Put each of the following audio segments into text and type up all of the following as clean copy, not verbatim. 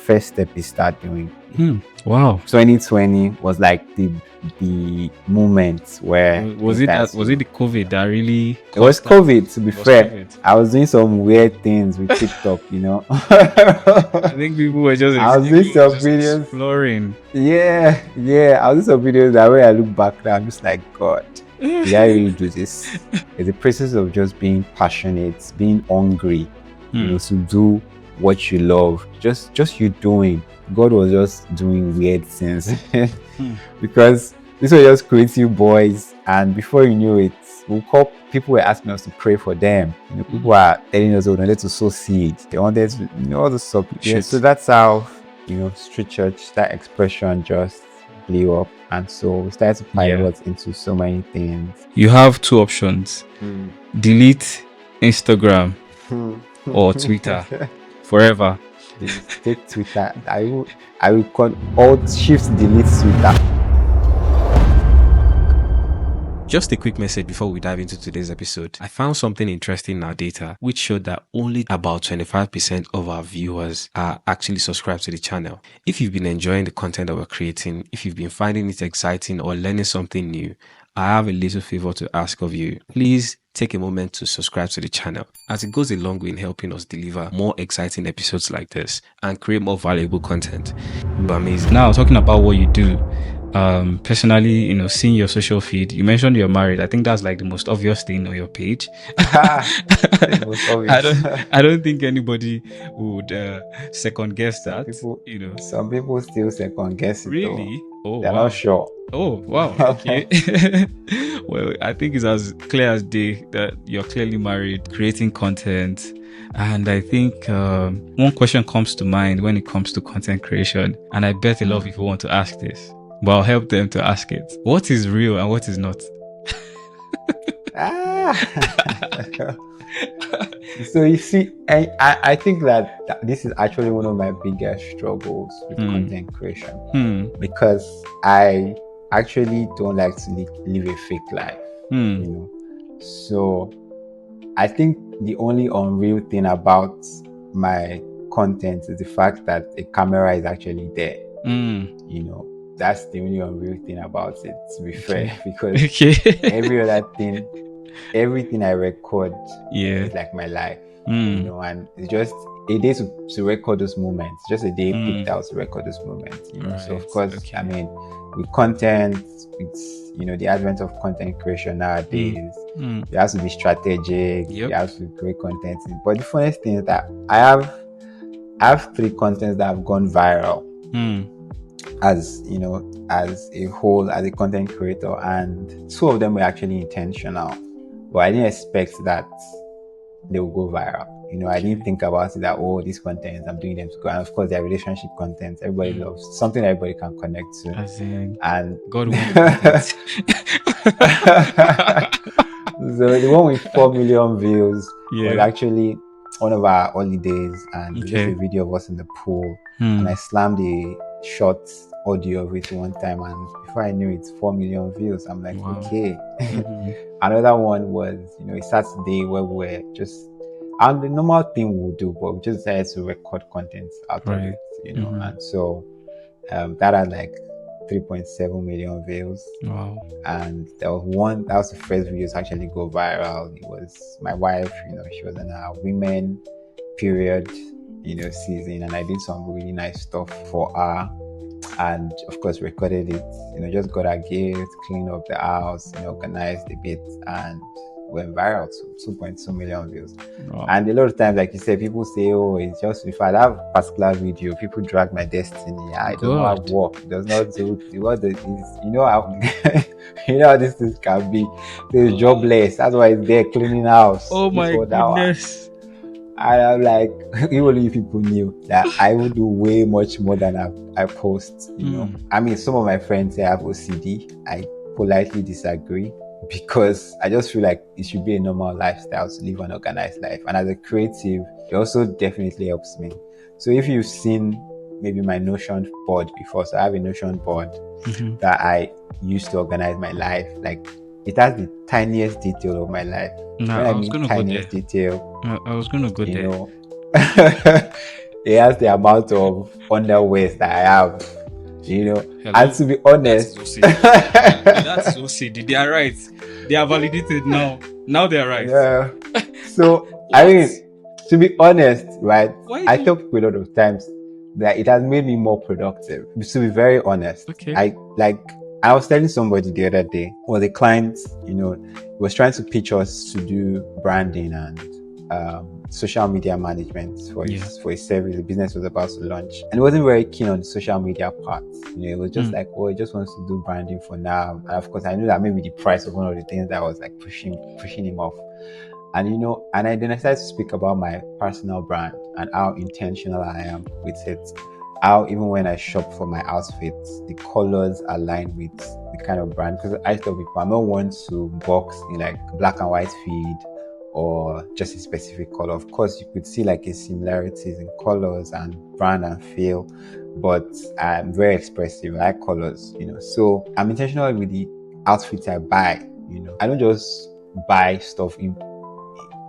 first step is start doing. Wow. 2020 was like the moment where Was it the COVID that really? It was COVID. To be fair, COVID. I was doing some weird things with TikTok. I think people were just. I was doing some videos exploring. Yeah. I was doing some videos that when I look back now, I'm just like, God, did I really do this? It's the process of just being passionate, being hungry, to do what you love. Just you doing. God was just doing weird things because these were just creative boys, and before you knew it, people were asking us to pray for them. People were telling us they wanted to sow seeds. They wanted to, all the stuff. Yeah, so that's how street church, that expression just blew up, and so we started to pivot into so many things. You have two options: delete Instagram or Twitter forever. Take Twitter. I will call Alt Shift Delete Twitter. Just a quick message before we dive into today's episode. I found something interesting in our data which showed that only about 25% of our viewers are actually subscribed to the channel. If you've been enjoying the content that we're creating, if you've been finding it exciting or learning something new, I have a little favor to ask of you. Please take a moment to subscribe to the channel, as it goes a long way in helping us deliver more exciting episodes like this and create more valuable content. But amazing. Now, talking about what you do, personally, seeing your social feed, you mentioned you're married. I think that's like the most obvious thing on your page. Most obvious. I don't think anybody would second guess that. Some people still second guess it. Really? Oh, they're not sure. Oh, wow. Okay. Well, I think it's as clear as day that you're clearly married, creating content. And I think one question comes to mind when it comes to content creation, and I bet a lot of people want to ask this, but I'll help them to ask it. What is real and what is not? So you see, I think that this is actually one of my biggest struggles with content creation, because I actually don't like to live a fake life. So I think the only unreal thing about my content is the fact that a camera is actually there. That's the only unreal thing about it, to be fair, because everything I record is like my life, and it's just a day to record those moments, just a day picked out to record those moments, Right. So of course, I mean, with content, it's the advent of content creation nowadays, you have to be strategic, you have to create content. But the funniest thing is that I have 3 contents that have gone viral, as a whole, as a content creator, and 2 of them were actually intentional, but I didn't expect that they will go viral. I didn't think about it that, these contents, I'm doing them to go. And of course, they're relationship content. Everybody loves something everybody can connect to. And God will So the one with 4 million views was actually one of our holidays, and just a video of us in the pool. And I slammed a short audio of it one time, and before I knew it, 4 million views. I'm like, okay. Another one was, a Saturday where we were just, and the normal thing we'll do, but we just decided to record content out of it, and so that had like 3.7 million views. Wow. And there was one, that was the first video to actually go viral. It was my wife, she was in her women period, season, and I did some really nice stuff for her, and of course recorded it, just got her gift, cleaned up the house, organized a bit, and went viral to 2.2 million views. Wow. And a lot of times, like you said, people say, it's just, if I have a particular video, people drag my destiny. It does not have work. It does not do what it is. How these things can be. It's jobless. That's why it's there cleaning house. Oh my goodness. And I'm like, even if people knew that I would do way much more than I post, I mean, some of my friends say I have OCD. I politely disagree, because I just feel like it should be a normal lifestyle to live an organized life. And as a creative, it also definitely helps me. So if you've seen maybe my Notion board before, so I have a Notion board that I use to organize my life. Like, it has the tiniest detail of my life. No, I was going to go there. Detail. I was going to go there. It has the amount of underwear that I have, And Hello. to be That honest, is OCD. That's OCD. They are right. They are validated now. Now they are right. yeah. So I What? mean, to be honest, right? Why I do tell people a lot of times that it has made me more productive. To be very honest, Okay. I was telling somebody the other day, or the client, was trying to pitch us to do branding and social media management for his service. The business was about to launch, and he wasn't very keen on the social media part. It was just like, oh, he just wants to do branding for now. And of course, I knew that maybe the price was one of the things that was like pushing him off. And and I then decided to speak about my personal brand and how intentional I am with it. How even when I shop for my outfits, the colors align with the kind of brand. Because I tell people, I'm not one to box in like black and white feed or just a specific color. Of course, you could see like a similarities in colors and brand and feel, but I'm very expressive. I like colors, So I'm intentional with the outfits I buy. I don't just buy stuff in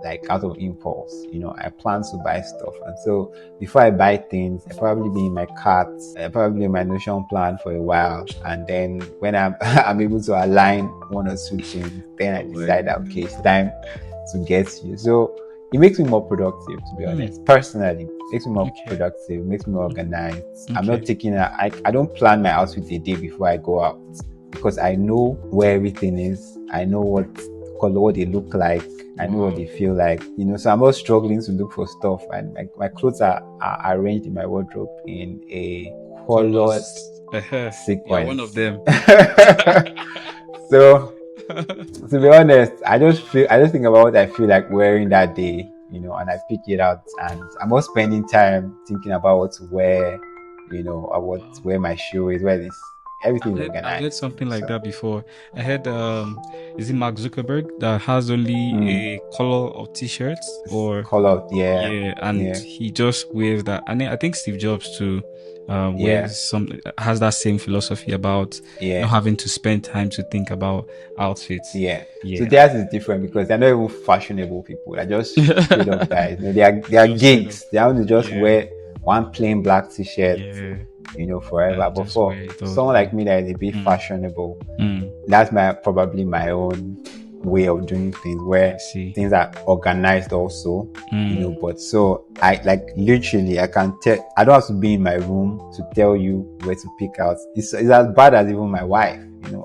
like out of impulse. I plan to buy stuff, and so before I buy things, I probably be in my cart, probably in my Notion plan for a while, and then when I'm I'm able to align one or two things, then I decide that okay, it's time to get you. So it makes me more productive, to be honest. Personally, it makes me more productive, makes me more organized. I'm not taking I don't plan my outfit a day before I go out, because I know where everything is. I know what color, what they look like. I know what they feel like, so I'm not struggling to look for stuff. And my clothes are arranged in my wardrobe in a colored sequence. Yeah, one of them. So to be honest, I just think about what I feel like wearing that day, and I pick it out, and I'm not spending time thinking about what to wear, or what to wear my shoe is, where this everything is organized. I've heard something like that before. I heard is it Mark Zuckerberg that has only a color of t-shirts or color, and he just wears that. And I think Steve Jobs too has that same philosophy about not having to spend time to think about outfits. So theirs is different because they're not even fashionable people. They're just straight up guys. They are geeks. They want to just wear one plain black t-shirt, forever. But for someone like me that is a bit fashionable, that's probably my own way of doing things, where things are organized also, but so I literally I can tell. I don't have to be in my room to tell you where to pick out. It's as bad as even my wife.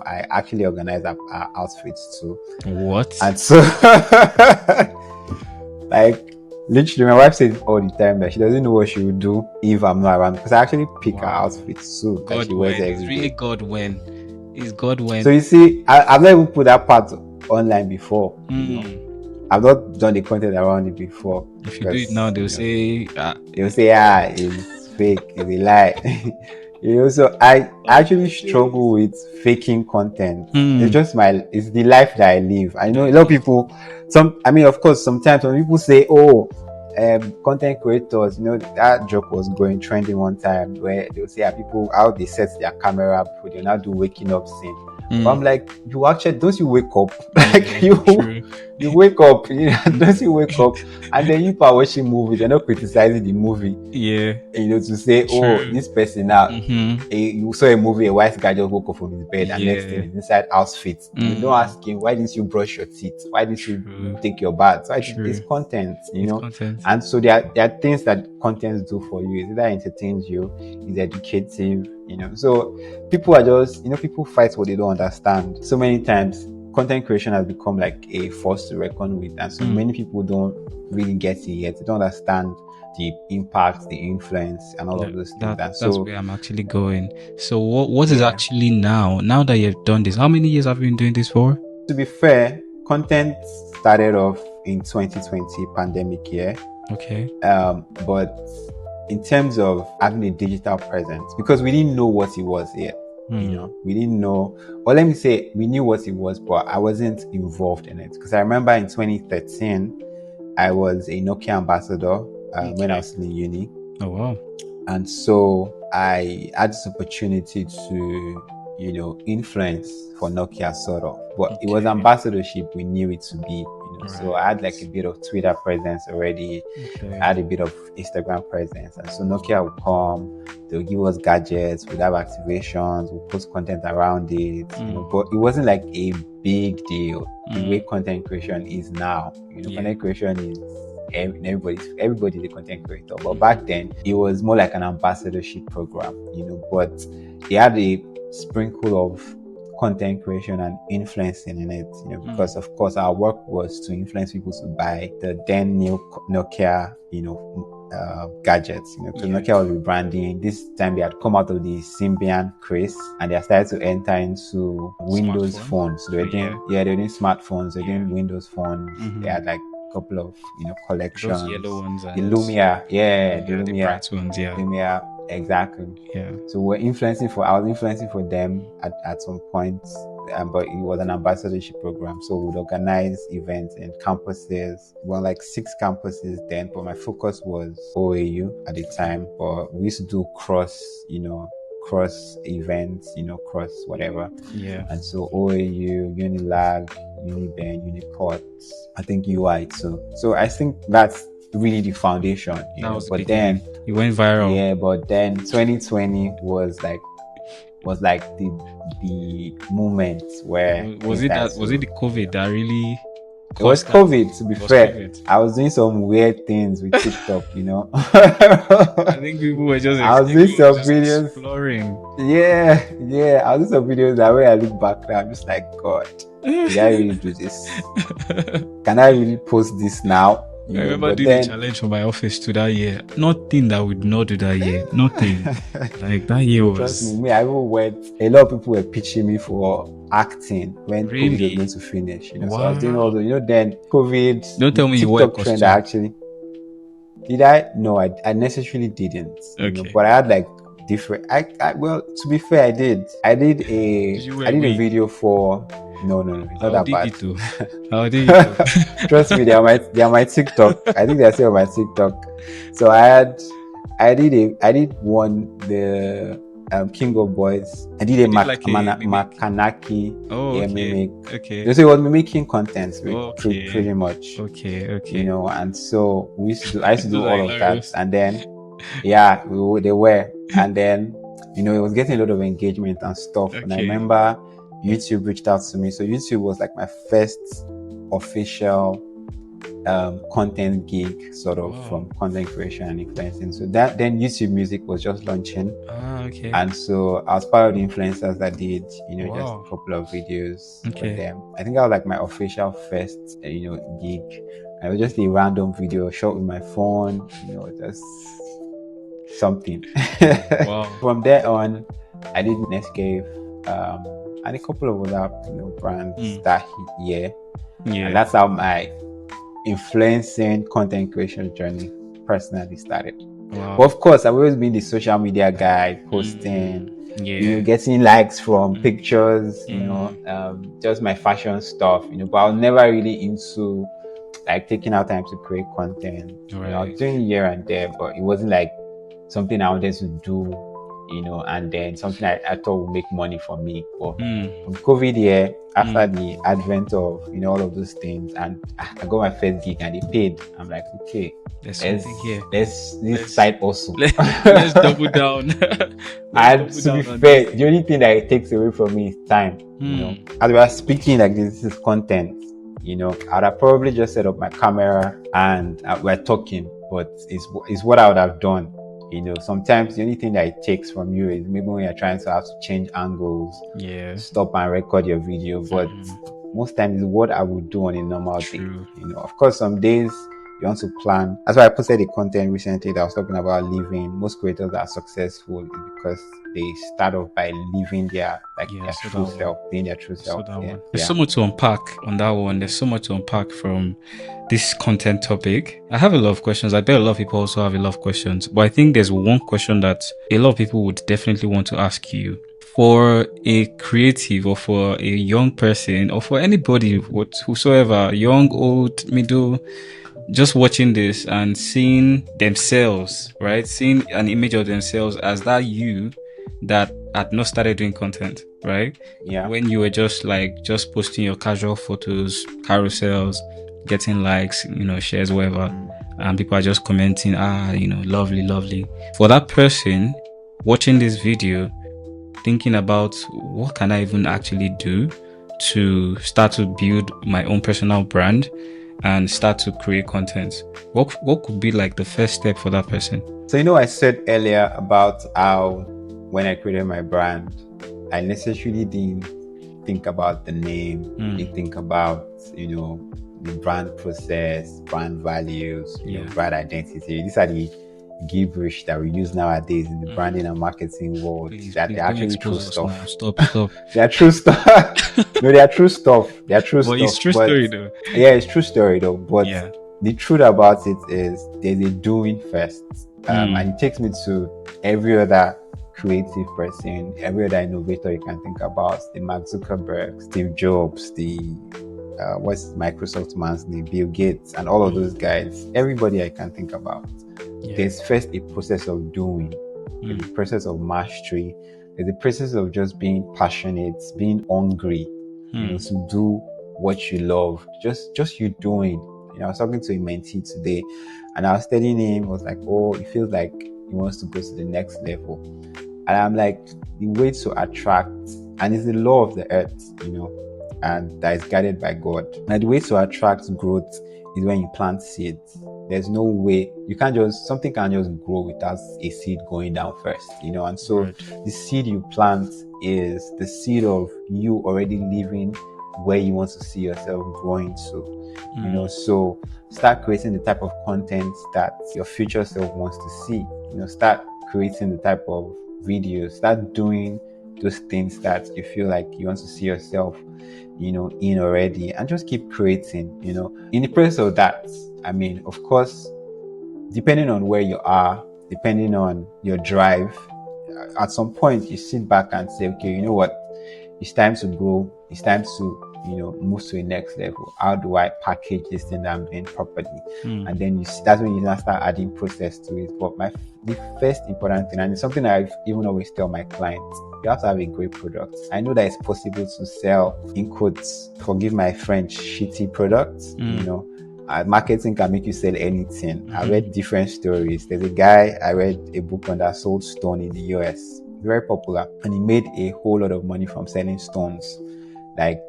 I actually organize our outfits too. What? And so literally my wife says all the time that she doesn't know what she would do if I'm not around, because I actually pick her outfits too. God, she wears it's really day. God when. It's God when. So you see, I've never put that part online before. I've not done the content around it before. If you do it now, they'll say it's fake, it's a lie. So I actually struggle with faking content. It's just it's the life that I live. I know a lot of people, of course, sometimes when people say, oh, content creators, that joke was going trending one time, where they'll say how they set their camera before they'll now do waking up scene. But I'm like, you actually, don't you wake up? You wake up, don't you wake up? And then you are watching movies, you're not criticizing the movie. To say, oh, this person now, you saw a movie, a white guy just woke up from his bed, and next thing is inside outfit. You don't ask him, why didn't you brush your teeth? Why didn't you take your bath? It's content, content. And so there are things that content do for you. It's either entertains you, it's educative, So people are just, people fight what they don't understand. So many times, content creation has become like a force to reckon with, and so many people don't really get it yet. They don't understand the impact, the influence, and all of those things. That's where I'm actually going. So what is actually now that you've done this? How many years have you been doing this for? To be fair, content started off in 2020 pandemic year. Okay. But in terms of having a digital presence, because we didn't know what it was yet. We didn't know, or let me say, we knew what it was, but I wasn't involved in it. Because I remember in 2013, I was a Nokia ambassador when I was in uni. Oh, wow. And so I had this opportunity to, influence for Nokia sort of. But it was ambassadorship we knew it to be, So I had like a bit of Twitter presence already. I had a bit of Instagram presence, and so Nokia would come, they'll give us gadgets, we'd have activations, we'll post content around it, but it wasn't like a big deal the way content creation is now. Content creation is everybody's a content creator, but back then it was more like an ambassadorship program, but it had a sprinkle of content creation and influencing in it, because of course our work was to influence people to buy the then new Nokia, gadgets, because Nokia was rebranding. This time they had come out of the Symbian craze and they had started to enter into Windows phones. So they were doing smartphones, they're doing Windows phones. They had like a couple of collections. Those yellow ones, the Lumia, the the bright ones, Lumia, exactly. So I was influencing for them at some point, but it was an ambassadorship program. So we would organize events in campuses. We were like 6 campuses then, but my focus was OAU at the time. But we used to do cross events, cross whatever. And so OAU, Unilag, Uniben, Uniport, I think UI too. So I think that's really the foundation. But then you went viral. Yeah, but then 2020 was like the moment where was it the COVID that really? It was COVID, to be fair. I was doing some weird things with TikTok, I think people were just I was doing some videos exploring. Yeah. I was doing some videos that way I look back now, I'm just like, God, did I really do this? Can I really post this now? I remember doing a challenge for my office to that year. Nothing that would not do that year. Nothing. Like that year was. Trust me, I even went. A lot of people were pitching me for acting when Really? COVID was going to finish. Wow. So I was doing all the. Then COVID. Don't tell me you wore a TikTok trend costume. actually. Did I? No, I necessarily didn't. Okay. But I had like different. Well, to be fair, I did. I did a video for. No, it's not that bad. How did you do? Trust me, they are my TikTok. I think they're still on my TikTok. So I did one, the King of Boys. I did a Makanaki mimic. Okay. So it was mimicking content pretty much. Okay. And so I used to do all of that, and then they were, and then it was getting a lot of engagement and stuff. And I remember YouTube reached out to me. So YouTube was like my first official content gig, sort of, from content creation and influencing. So then YouTube Music was just launching. And so I was part of the influencers that did, just a couple of videos for them. I think that was like my official first, gig. And it was just a random video shot with my phone, just something. From there on, I did Netscape, and a couple of other brands that year. And that's how my influencing content creation journey personally started. But of course, I've always been the social media guy, posting, getting likes from pictures, just my fashion stuff, but I was never really into like taking out time to create content. I was doing here and there, but it wasn't like something I wanted to do, and then something I thought would make money for me. But from COVID after the advent of all of those things, and I got my first gig and they paid, I'm like, okay, there's something here. Let's side hustle. Let's double down. And to be fair, the only thing that it takes away from me is time. As we are speaking like this is content. I'd have probably just set up my camera and we're talking, but it's what I would have done. Sometimes the only thing that it takes from you is maybe when you're trying to have to change angles, stop and record your video. But most times it's what I would do on a normal day. Of course, some days you want to plan. That's why I posted a content recently that I was talking about living. Most creators that are successful is because they start off by living their true self, being their true self. There's so much to unpack on that one. There's so much to unpack from this content topic. I have a lot of questions. I bet a lot of people also have a lot of questions. But I think there's one question that a lot of people would definitely want to ask you. For a creative, or for a young person, or for anybody, whosoever, young, old, middle, just watching this and seeing themselves, right? Seeing an image of themselves as that you that had not started doing content, right? Yeah. When you were just posting your casual photos, carousels, getting likes, shares, whatever, and people are just commenting, lovely, lovely. For that person watching this video, thinking about what can I even actually do to start to build my own personal brand and start to create content, what could be like the first step for that person? So, I said earlier about how when I created my brand, I necessarily didn't think about the name, didn't think about, the brand process, brand values, brand identity. These are the gibberish that we use nowadays in the branding and marketing world. Please, They're don't actually true expose us stuff. now. Stop. They're true stuff. No, they're true stuff. They're true But stuff. it's true story though. Yeah, it's true story though. But the truth about it is there's a doing first. And it takes me to every other creative person, every other innovator you can think about, the Mark Zuckerberg, Steve Jobs, the what's Microsoft man's name, Bill Gates, and all of those guys, everybody I can think about. There's first a process of doing, there's a process of mastery, there's a process of just being passionate, being hungry, to do what you love, just you doing. I was talking to a mentee today, and I was telling him, I was like, oh, it feels like he wants to go to the next level. And I'm like, the way to attract, and it's the law of the earth, and that is guided by God. And the way to attract growth is when you plant seeds. There's no way, something can just grow without a seed going down first, and so the seed you plant is the seed of you already living where you want to see yourself growing to. So start creating the type of content that your future self wants to see. Start creating the type of videos, start doing those things that you feel like you want to see yourself, in already, and just keep creating, in the process of that. Of course, depending on where you are, depending on your drive, at some point you sit back and say, okay, you know what, it's time to grow, it's time to move to the next level. How do I package this thing that I'm doing properly? And then that's when you start adding process to it. But the first important thing, and it's something I've even always tell my clients, you have to have a great product. I know that it's possible to sell, in quotes, forgive my French, shitty products. Marketing can make you sell anything. I read different stories. There's a guy, I read a book on that sold stone in the US, very popular, and he made a whole lot of money from selling stones. Like,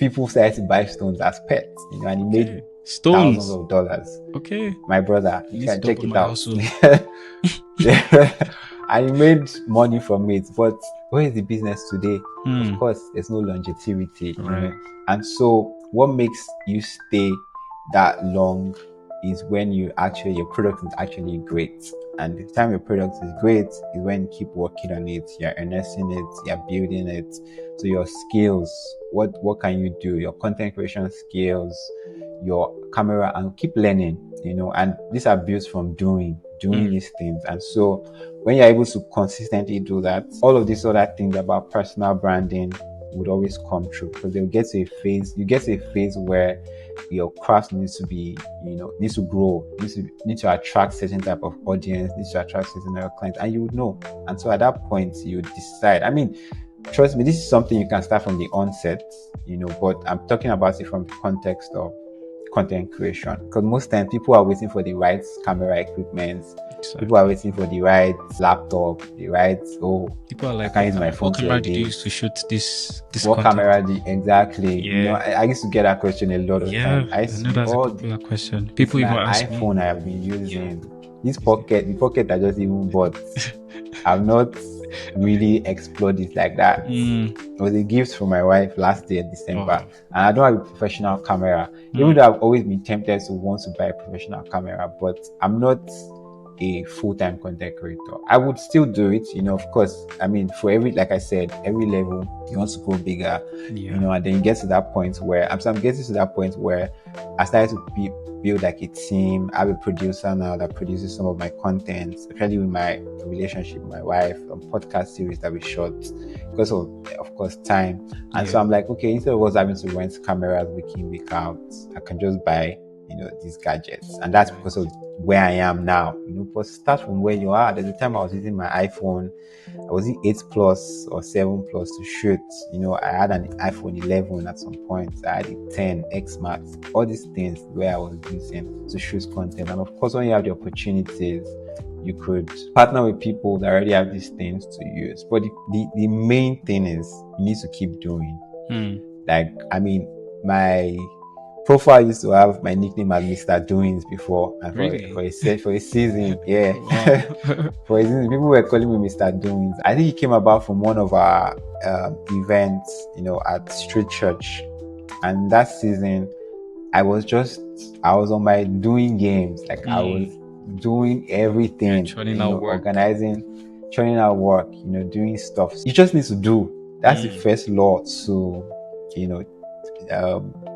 people started to buy stones as pets, and he made thousands of dollars. Okay, my brother, you can check it out. And he made money from it. But where is the business today? Of course, there's no longevity, and so what makes you stay that long is when your product is actually great. And the time your product is great is when you keep working on it, you're harnessing it, you're building it. So your skills, what can you do? Your content creation skills, your camera, and keep learning, and these are built from doing these things. And so when you're able to consistently do that, all of these other things about personal branding would always come true, because you get to a phase where your craft needs to be, needs to grow, needs to attract certain type of audience, needs to attract certain type of clients, and you would know. And so at that point, you decide. Trust me, this is something you can start from the onset, but I'm talking about it from the context of content creation, because most times people are waiting for the right camera equipment. People are waiting for the right laptop, people are like, I can't use my phone. What camera did you use to shoot this what content? Camera exactly? I used to get that question a lot of times. I know that's a popular question. People even ask me. iPhone I have been using, the pocket I just even bought. I've not really explored it like that. It was a gift from my wife last year, December, and I don't have a professional camera. Even though I've always been tempted to want to buy a professional camera, but I'm not a full-time content creator. I would still do it, of course. For like I said, every level you want to go bigger, and then you get to that point where I'm getting to that point where I started to build like a team. I have a producer now that produces some of my content, especially with my relationship with my wife, a podcast series that we shot, because of course, time. And so I'm like, okay, instead of us having to rent cameras week in, week out, I can just buy these gadgets. And that's because of where I am now. But start from where you are. At the time I was using my iPhone, I was in 8 plus or 7 plus to shoot. I had an iPhone 11 at some point. I had a 10 X Max. All these things where I was using to shoot content. And of course, when you have the opportunities, you could partner with people that already have these things to use. But the main thing is you need to keep doing. My profile used to have my nickname as Mr. Doings before, and Really? for a season, yeah. Wow. For a season, people were calling me Mr. Doings. I think it came about from one of our events, at Street Church, and that season, I was on my doing games, like I was doing everything, churning out work. organizing, churning out work, doing stuff. You just need to do. That's the first law to,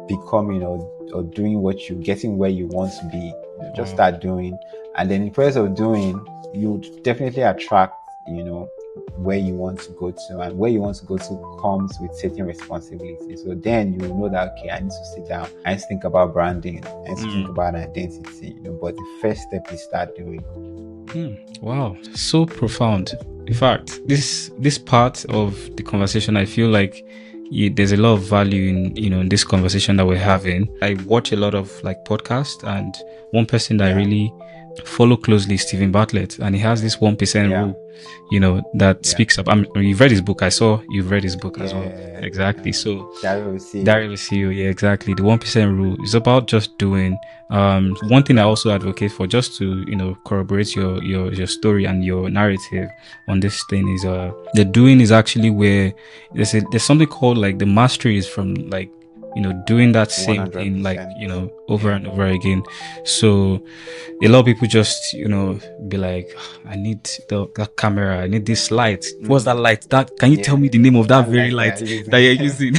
becoming or doing getting where you want to be. Just start doing, and then in the process of doing, you definitely attract, where you want to go to, and where you want to go to comes with certain responsibilities. So then you know that, okay, I need to sit down, I need to think about branding, I need to think about identity, but the first step is start doing. Wow, so profound. In fact, this part of the conversation, I feel like there's a lot of value in this conversation that we're having. I watch a lot of like podcasts, and one person that I really follow closely is Stephen Bartlett, and he has this 1% rule, that speaks up. You've read his book. I saw you've read his book as well. Exactly. So That will see. Yeah, exactly. The 1% rule is about just doing. One thing I also advocate for, just to corroborate your story and your narrative on this thing, is the doing is actually where there's something called like the mastery is from like doing that same 100%. thing like over and over again. So a lot of people just be like, I need that camera, I need this light. What's that light? Can you tell me the name of that very light that you're using?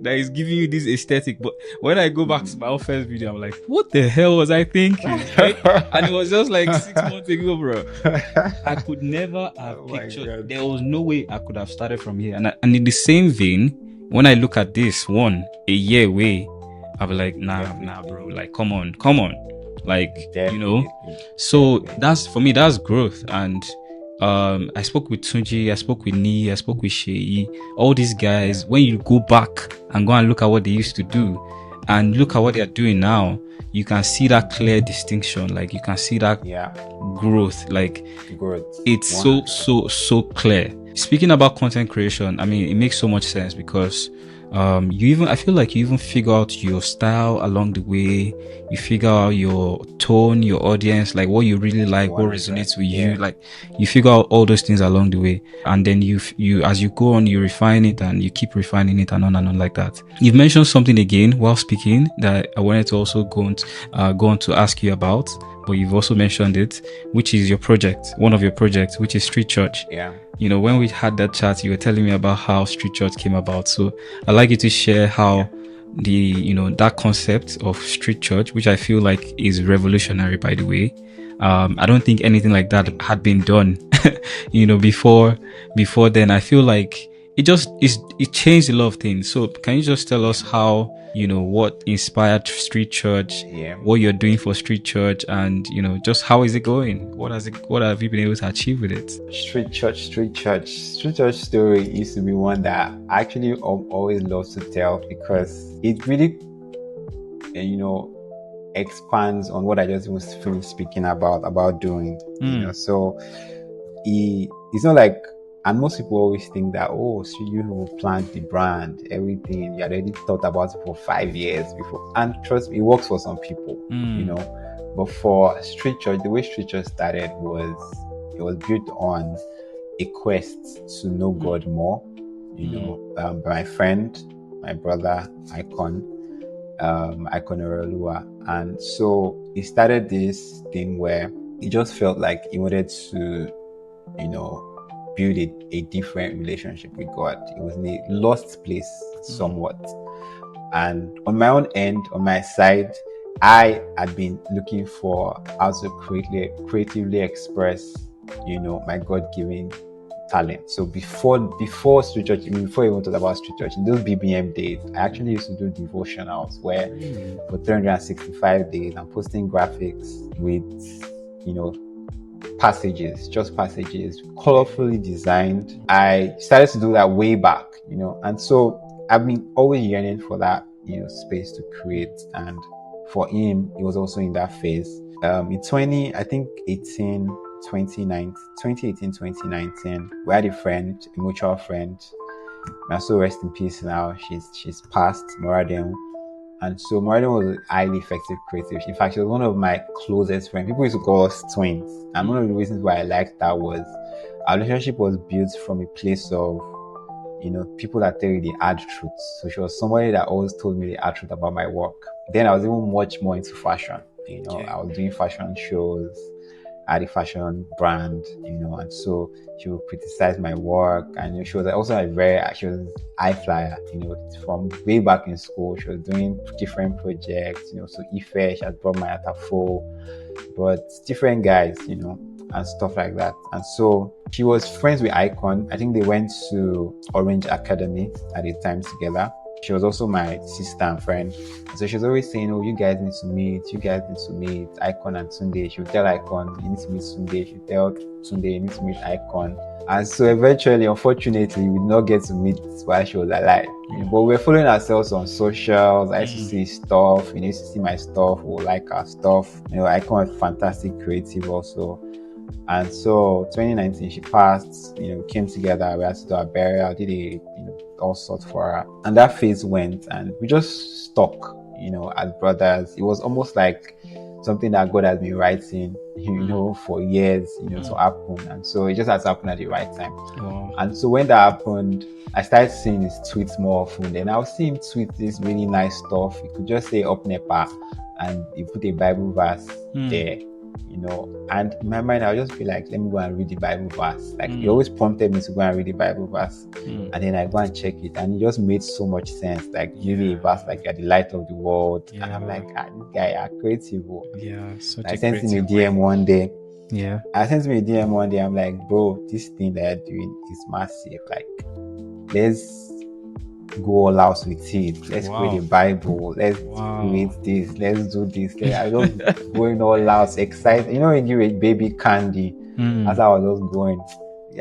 That is giving you this aesthetic. But when I go back to my own first video, I'm like, what the hell was I thinking? Right? And it was just like 6 months ago, bro. I could never have pictured. There was no way I could have started from here. And in the same vein, when I look at this a year away, I'll be like, nah, bro. Like, come on. Like, Definitely. So that's, for me, that's growth. And I spoke with Tunji, I spoke with Ni, I spoke with Shei, all these guys. When you go back and go and look at what they used to do and look at what they are doing now, you can see that clear distinction. Like, you can see that growth. Like, it's 100%. so clear. Speaking about content creation, I mean, it makes so much sense because I feel like you even figure out your style along the way. You figure out your tone, your audience, like what you really like, what resonates with you. Like, you figure out all those things along the way, and then you as you go on, you refine it and you keep refining it and on like that. You've mentioned something again while speaking that I wanted to also go on to ask you about, but you've also mentioned it, which is your project, one of your projects, which is Street Church. When we had that chat, you were telling me about how Street Church came about. So I'd like you to share how that concept of Street Church, which I feel like is revolutionary, by the way. I don't think anything like that had been done, before then. I feel like it changed a lot of things. So can you just tell us how, what inspired Street Church, what you're doing for Street Church, and just how is it going? What have you been able to achieve with it? Street Church story used to be one that I actually always love to tell, because it really expands on what I just was finished speaking about doing. So it's not like, and most people always think that, so you will plant the brand, everything, you already thought about it for 5 years before. And trust me, it works for some people, But for Street Church, the way Street Church started was, it was built on a quest to know God more, by my friend, my brother, Icon Orolua. And so he started this thing where he just felt like he wanted to, build a different relationship with God. It was in a lost place somewhat. And on my own end, on my side, I had been looking for how to creatively express, my God-given talent. So before street church, before I even thought about street church, in those BBM days, I actually used to do devotionals where for 365 days I'm posting graphics with, passages, colorfully designed. I started to do that way back, and so I've been always yearning for that, space to create. And for him, it was also in that phase. In 2018, we had a mutual friend. And so rest in peace now. She's passed, Moradem. And so Moradem was a highly effective creative. In fact, she was one of my closest friends. People used to call us twins. And one of the reasons why I liked that was our relationship was built from a place of, people that tell you the hard truths. So she was somebody that always told me the hard truth about my work. Then I was even much more into fashion. I was doing fashion shows, I had a fashion brand, and so she would criticize my work. And she was also she was high flyer, from way back in school. She was doing different projects, so Ife, she had brought my Atafo, but different guys, and stuff like that. And so she was friends with Icon. I think they went to Orange Academy at the time together. She was also my sister and friend. So she was always saying, "Oh, you guys need to meet. Icon and Tunde." She would tell Icon, "You need to meet Tunde." She would tell Tunde, "You need to meet Icon." And so eventually, unfortunately, we did not get to meet while she was alive. But we were following ourselves on socials. I used to see stuff. You used to see my stuff. We like our stuff. Icon was fantastic creative also. And so 2019, she passed, came together, we had to do our burial, did all sorts for her. And that phase went and we just stuck, as brothers. It was almost like something that God has been writing, for years, to happen. And so it just had to happen at the right time. Wow. And so when that happened, I started seeing his tweets more often. Then I would see him tweet this really nice stuff. He could just say up Nepa and he put a Bible verse there. And in my mind, I'll just be like, let me go and read the Bible verse. Like, he always prompted me to go and read the Bible verse. And then I go and check it. And it just made so much sense. Like, really a verse, like, you're the light of the world. Yeah. And I'm like, this guy, are creative. Yeah, such I a sent him a creative DM way. one day. Yeah. I'm like, bro, this thing that you're doing is massive. Like, let's go all out with it. Let's create a Bible. Let's create this. Let's do this. I was just going all out, excited. When you give a baby candy, as I was just going.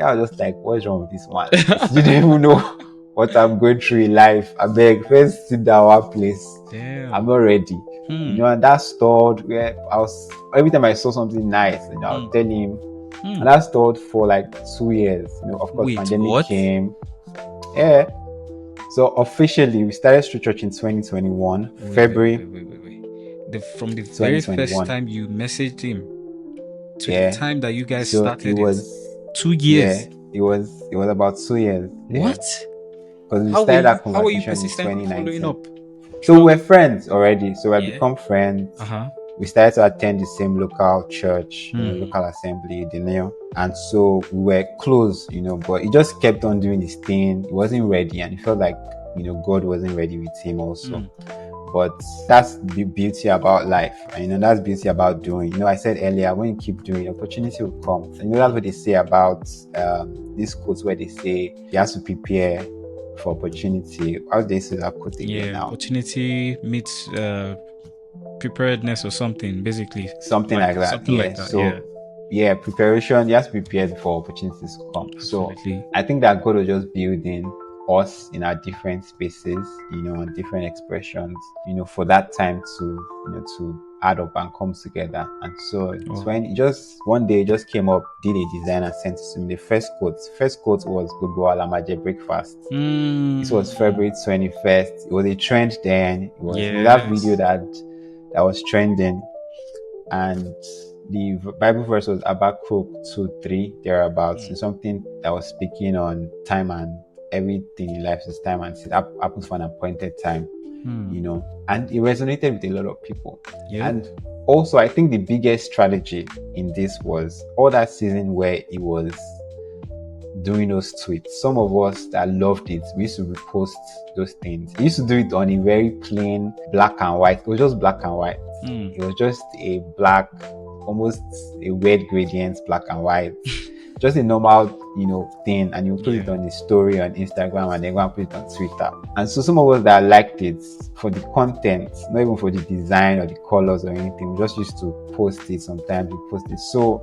I was just like, what's wrong with this man? You didn't even know what I'm going through in life. I beg, first sit down one place. Damn. I'm not ready. And that stored where every time I saw something nice, I'll tell him. And that stored for like 2 years. Of course, pandemic came. Yeah. So officially, we started Street Church in 2021, February. Wait. From the very first time you messaged him to the time that you guys started, it was 2 years. Yeah, it was about 2 years. What? Because we started that How were you conversation in 2019. following up? So we were friends already. So we had become friends. We started to attend the same local church, local assembly, the Neo. And so we were close, but he just kept on doing his thing. He wasn't ready, and it felt like, God wasn't ready with him also. But that's the beauty about life. And that's beauty about doing. I said earlier, when you keep doing, opportunity will come. And that's what they say about this quote where they say you have to prepare for opportunity. How do they say that quote again now? Opportunity meets preparedness or something, basically. Something like that. Something like that. So, preparation, you have to be prepared for opportunities to come. Absolutely. So I think that God was just building us in our different spaces, and different expressions, for that time to add up and come together. And so when it just one day just came up, did a design and sent it to me. The first quote was Gogo Alamaje breakfast. This was February 21st. It was a trend then. It was that video that was trending, and the Bible verse was Habakkuk 2:3 thereabouts. Something that was speaking on time, and everything in life is time, and it happens for an appointed time. And it resonated with a lot of people. And also, I think the biggest strategy in this was all that season where it was doing those tweets. Some of us that loved it, we used to repost those things. We used to do it on a very plain black and white. It was just black and white. It was just a black, almost a weird gradient, black and white. just a normal, thing, and you put it on a story on Instagram and then go and put it on Twitter. And so some of us that liked it for the content, not even for the design or the colors or anything, we just used to post it. Sometimes we post it. So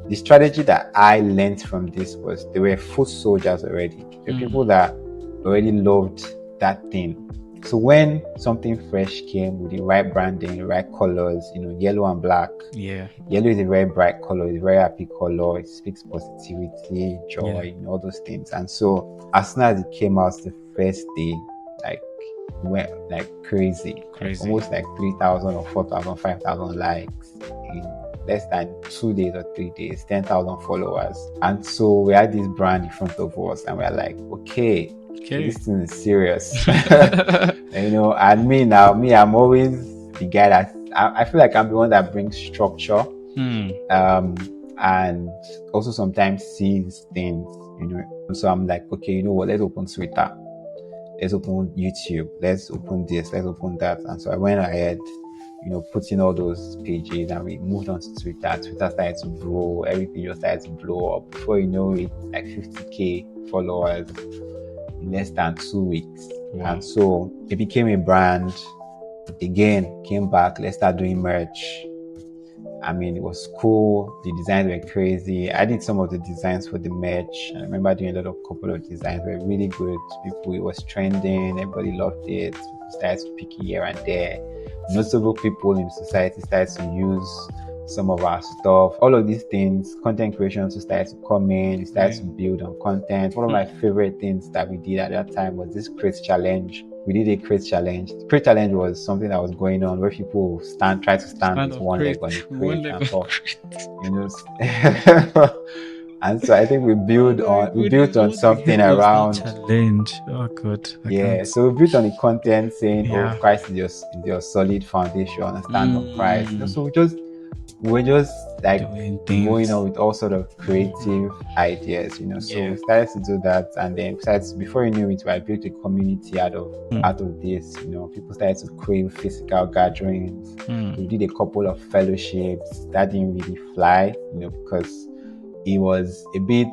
the strategy that I learned from this was there were foot soldiers already. There were people that already loved that thing. So when something fresh came with the right branding, the right colors, yellow and black. Yeah. Yellow is a very bright color, it's a very happy color, it speaks positivity, joy, all those things. And so as soon as it came out the first day, like went like crazy. Almost like 3,000 or 4,000, 5,000 likes in less than 2 days or 3 days, 10,000 followers. And so we had this brand in front of us and we're like, okay, this thing is serious. And me, I'm always the guy that I feel like I'm the one that brings structure, and also sometimes sees things, So I'm like, okay, what? Let's open Twitter, let's open YouTube, let's open this, let's open that. And so I went ahead, putting all those pages, and we moved on to Twitter. Twitter started to grow, everything just started to blow up. Before you know it, like 50k followers in less than 2 weeks. And so it became a brand. Again, came back, let's start doing merch. I mean, it was cool. The designs were crazy. I did some of the designs for the merch. I remember doing a couple of designs were really good. It was trending. Everybody loved it. People started to pick it here and there. Notable people in society started to use some of our stuff. All of these things, content creation started to come in. We started to build on content. One of my favorite things that we did at that time was this crate challenge. We did a crate challenge. The crate challenge was something that was going on where people try to stand with one leg on the crate and talk. And so I think we built on something around challenge. Oh God. So we built on the content saying, Christ is your solid foundation, and stand on Christ. So we're just like going on with all sort of creative ideas, So we started to do that, and then before you knew it, I built a community out of this. People started to crave physical gatherings. We did a couple of fellowships that didn't really fly, because it was a bit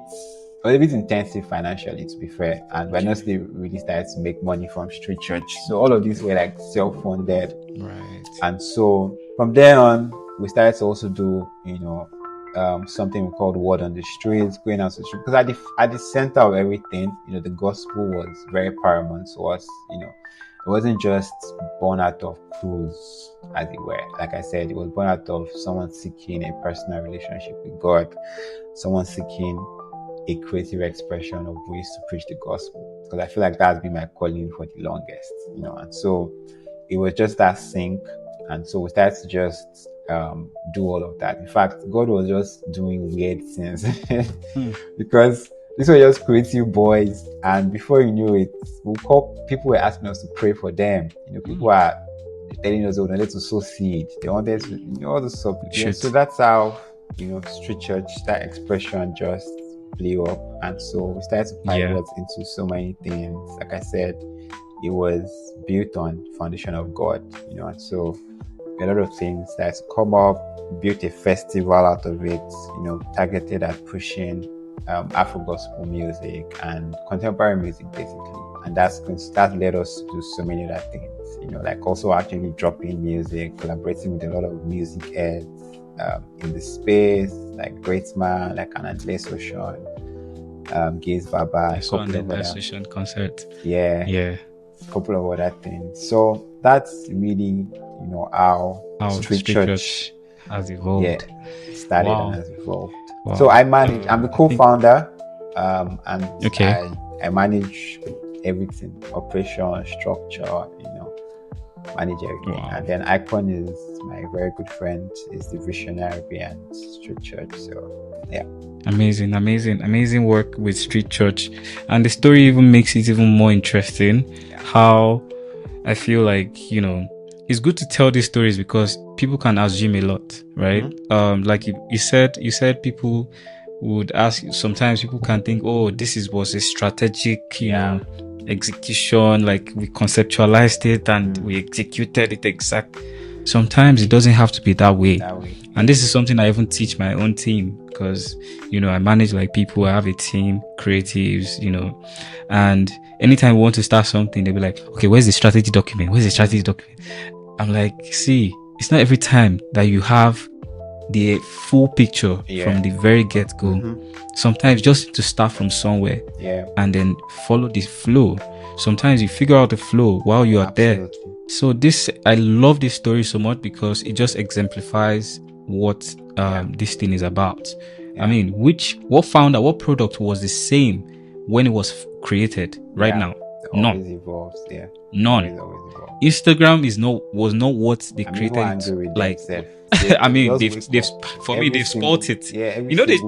intensive financially, to be fair, and we're not still really started to make money from street church. So all of these were like self-funded, right? And so from there on, we started to also do, something we called word on the streets, going out to the street, because at the center of everything, the gospel was very paramount to us. It wasn't just born out of cruise, as it were. Like I said, it was born out of someone seeking a personal relationship with God, someone seeking a creative expression of ways to preach the gospel. Because I feel like that's been my calling for the longest, And so it was just that sync. And so we started to just do all of that. In fact, God was just doing weird things because these were just creative boys, and before you knew it, people were asking us to pray for them. People were telling us they wanted to sow seed, they wanted to, all the stuff. So that's how street church, that expression just blew up, and so we started to pivot into so many things. Like I said, it was built on foundation of God, and so a lot of things that come up, built a festival out of it, targeted at pushing Afro gospel music and contemporary music, basically. And that led us to do so many other things, like also actually dropping music, collaborating with a lot of music heads in the space, like Greatman, like Anandle Soshan, Gaze Baba, a couple of other Soshan concert. A couple of other things. So that's really, how street church has evolved. Started and has evolved. So I'm the co-founder, and I manage everything, operation, structure, manage everything. And then Icon is my very good friend, is the visionary behind street church. So amazing work with street church, and the story even makes it even more interesting. How I feel like, it's good to tell these stories because people can assume a lot, right? Like you said people would ask, sometimes people can think, this was a strategic, execution, like we conceptualized it and we executed it exact. Sometimes it doesn't have to be that way. And this is something I even teach my own team, because, I manage like people, I have a team, creatives, and anytime we want to start something, they'll be like, okay, where's the strategy document? Where's the strategy document? I'm like, see, it's not every time that you have the full picture from the very get-go. Sometimes just to start from somewhere and then follow the flow. Sometimes you figure out the flow while you are there. So I love this story so much because it just exemplifies what this thing is about. I mean, what product was the same when it was created? Right now, none. Always evolves. None. Always evolves. Instagram was not what they created. Like, I mean, they've spoiled it.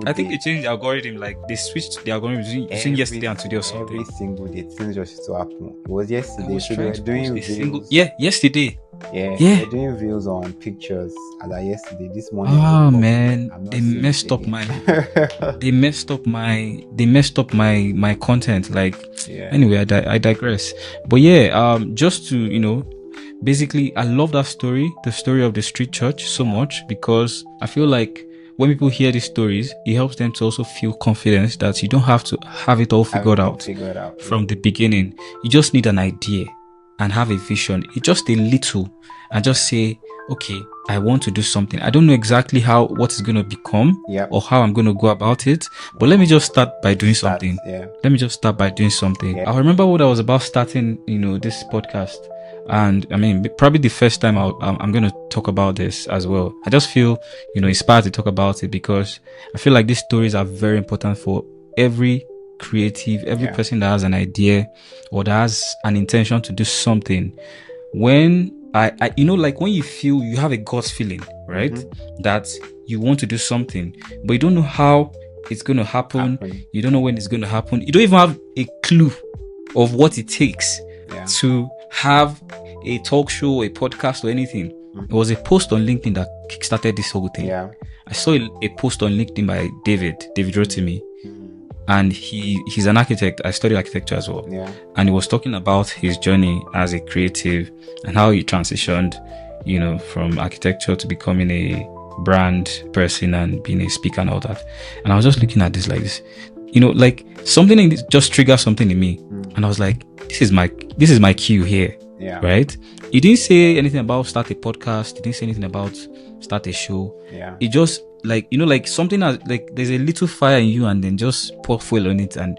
I think they changed the algorithm. Like, they switched the algorithm between yesterday and today or something. Every single day, things just used to happen. It was yesterday. So they were doing reels. Yesterday. They're doing reels on pictures. As yesterday, this morning. Oh man, they messed up my. They messed up my content. Like, anyway, I digress. But just to basically, I love that story, the story of the street church, so much, because I feel like when people hear these stories, it helps them to also feel confidence that you don't have to have it all figured out from the beginning. You just need an idea and have a vision. It's just a little, and just say, okay, I want to do something. I don't know exactly what it's going to become or how I'm going to go about it, but let me just start by doing something. Let me just start by doing something. I remember what I was about starting, this podcast. And I mean, probably the first time I'm going to talk about this as well. I just feel, inspired to talk about it because I feel like these stories are very important for every creative, every person that has an idea or that has an intention to do something. When I like when you feel you have a gut feeling, right? That you want to do something, but you don't know how it's going to happen. You don't know when it's going to happen. You don't even have a clue of what it takes to have a talk show, a podcast, or anything. It was a post on LinkedIn that kickstarted this whole thing. I saw a post on LinkedIn by David wrote to me, and he's an architect. I studied architecture as well, and he was talking about his journey as a creative and how he transitioned, from architecture to becoming a brand person and being a speaker and all that. And I was just looking at this like this, like something in this just triggered something in me, and I was like, this is my cue here, right? He didn't say anything about start a podcast. He didn't say anything about start a show. It just like something like there's a little fire in you, and then just pour fuel on it, and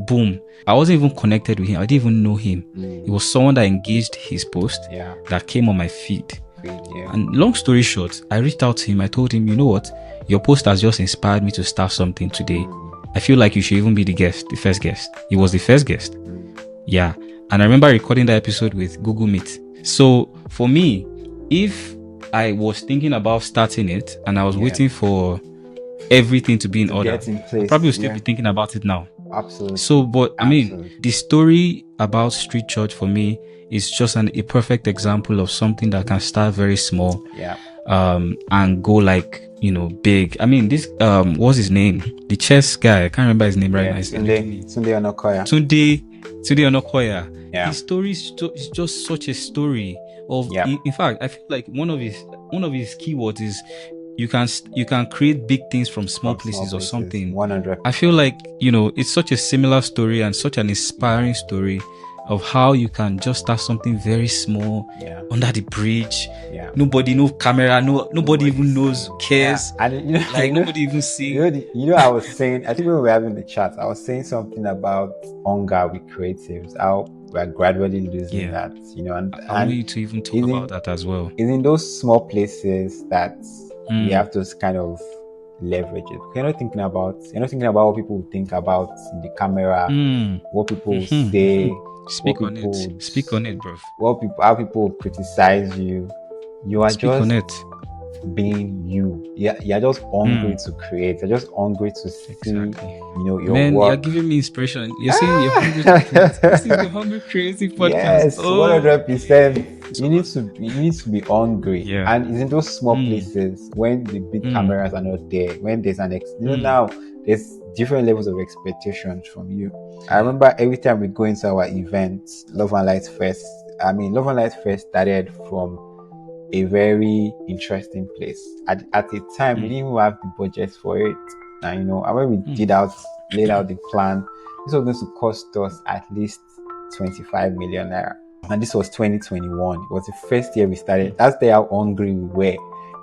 boom. I wasn't even connected with him. I didn't even know him. It was someone that engaged his post that came on my feed. And long story short, I reached out to him. I told him, you know what, your post has just inspired me to start something today. I feel like you should even be the first guest. He was the first guest. And I remember recording that episode with Google Meet. So for me, if I was thinking about starting it and I was waiting for everything to be in order, I probably would still be thinking about it now. Absolutely. So, but I mean, the story about street church for me is just a perfect example of something that can start very small, and go like, big. I mean, this what's his name? The chess guy. I can't remember his name right now. Tunde Onokoya. Tunde Onokoya. His story is just such a story of. In fact, I feel like one of his keywords is you can create big things from small places or something. 100. I feel like it's such a similar story and such an inspiring story of how you can just start something very small under the bridge. Nobody, no camera, nobody even knows, cares. And nobody even see. I was saying, I think when we were having the chat, I was saying something about hunger with creatives, how we're gradually losing that, and I want you to even talk about that as well. It's in those small places that we have to kind of leverage it. You're not thinking about what people will think about the camera, what people will say. Speak on it, bro. How people will criticize you. You are just being you. You're just hungry to create. You're just hungry to see, your man, work. You're giving me inspiration. You're saying you're hungry to create. This is the Hungry Creative Podcast. Yes, 100%. You need to be hungry. And it's in those small places when the big cameras are not there, when there's now there's different levels of expectations from you. I remember every time we go into our events, Love and Light Fest started from a very interesting place. At a time, we didn't even have the budget for it. And and when we laid out the plan, this was going to cost us at least 25 million naira. And this was 2021. It was the first year we started. That's how hungry we were.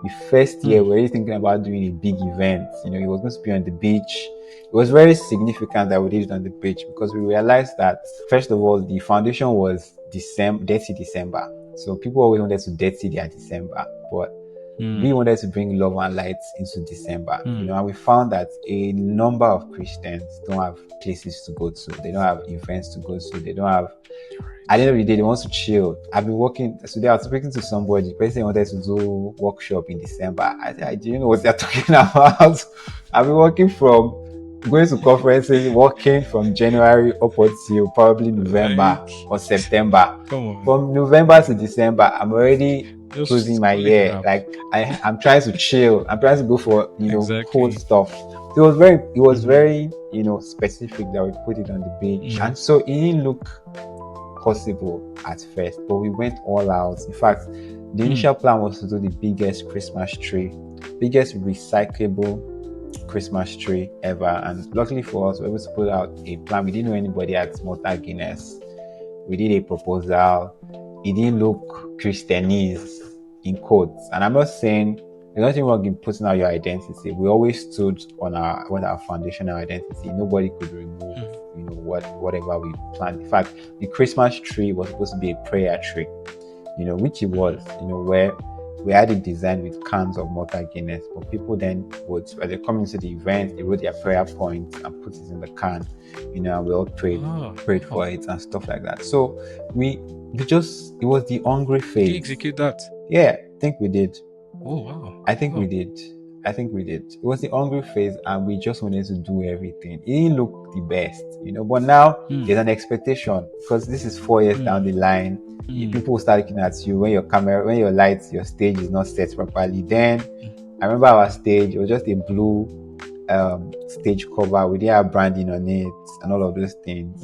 The first year, we were really thinking about doing a big event. It was going to be on the beach. It was very significant that we did it on the beach because we realized that, first of all, the foundation was dirty December. So people always wanted to dirty their December, but we wanted to bring love and light into December. And we found that a number of Christians don't have places to go to. They don't have events to go to. They don't have. At the end of the day, they want to chill. I've been working. Today I was speaking to somebody. The person wanted to do workshop in December. I said, I didn't know what they're talking about. I've been working from going to conferences, working from January up until probably November or September. From November to December, I'm already closing my year. Like I'm trying to chill. I'm trying to go for cool stuff. So it was very specific that we put it on the beach, and so it didn't look possible at first, but we went all out. In fact, the initial plan was to do the biggest recyclable Christmas tree ever, and luckily for us, we were able to put out a plan. We didn't know anybody at Malta Guinness. We did a proposal. It didn't look Christianese in quotes, and I'm not saying there's nothing wrong in putting out your identity. We always stood on our foundational identity. Nobody could remove whatever we planned. In fact, the Christmas tree was supposed to be a prayer tree, which it was, where we had it designed with cans of Malta Guinness, but people then when they come into the event, they wrote their prayer points and put it in the can, and we all prayed for it and stuff like that. So it was the hungry phase. Did you execute that? Yeah, I think we did. Oh wow. I think we did. It was the hungry phase, and we just wanted to do everything. It didn't look the best, but now there's an expectation, because this is 4 years down the line. People will start looking at you when your lights, your stage is not set properly. Then I remember our stage, it was just a blue stage cover. We didn't have branding on it and all of those things,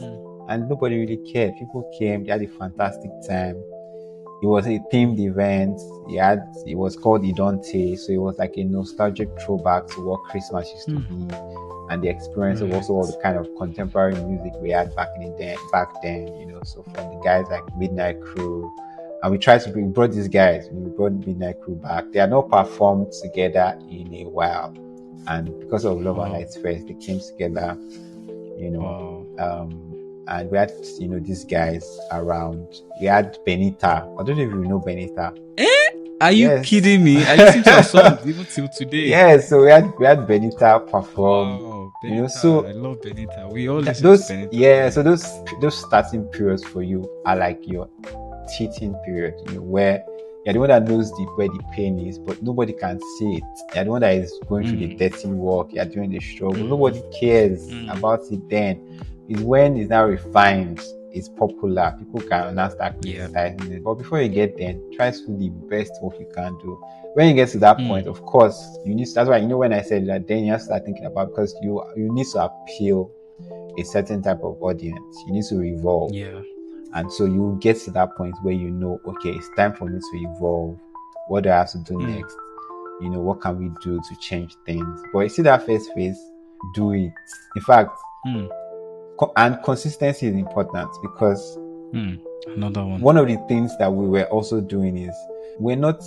and nobody really cared. People came, they had a fantastic time. It was a themed event. It was called Idonte, so it was like a nostalgic throwback to what Christmas used to be, and the experience of also all the kind of contemporary music we had back then. So from the guys like Midnight Crew, and we brought these guys. We brought Midnight Crew back. They had not performed together in a while, and because of Love and Lights Fest, they came together. And we had, these guys around. We had Benita. I don't know if you know Benita. Are you kidding me? I listen to her songs even till today. Yeah, so we had Benita perform. Wow, Benita. So I love Benita. We all listen to Benita. Yeah, so those starting periods for you are like your teaching period, where you're the one that knows where the pain is, but nobody can see it. You're the one that is going through the dirty work. You're doing the struggle. Nobody cares about it then. It's when it's now refined, it's popular, people can now start criticizing it. But before you get there, try to do the best work you can do. When you get to that point, of course, that's why, when I said that, then you have to start thinking about, because you need to appeal a certain type of audience. You need to evolve. Yeah. And so you get to that point where okay, it's time for me to evolve. What do I have to do next? What can we do to change things? But you see that first phase, do it. In fact, and consistency is important, because another one of the things that we were also doing is we're not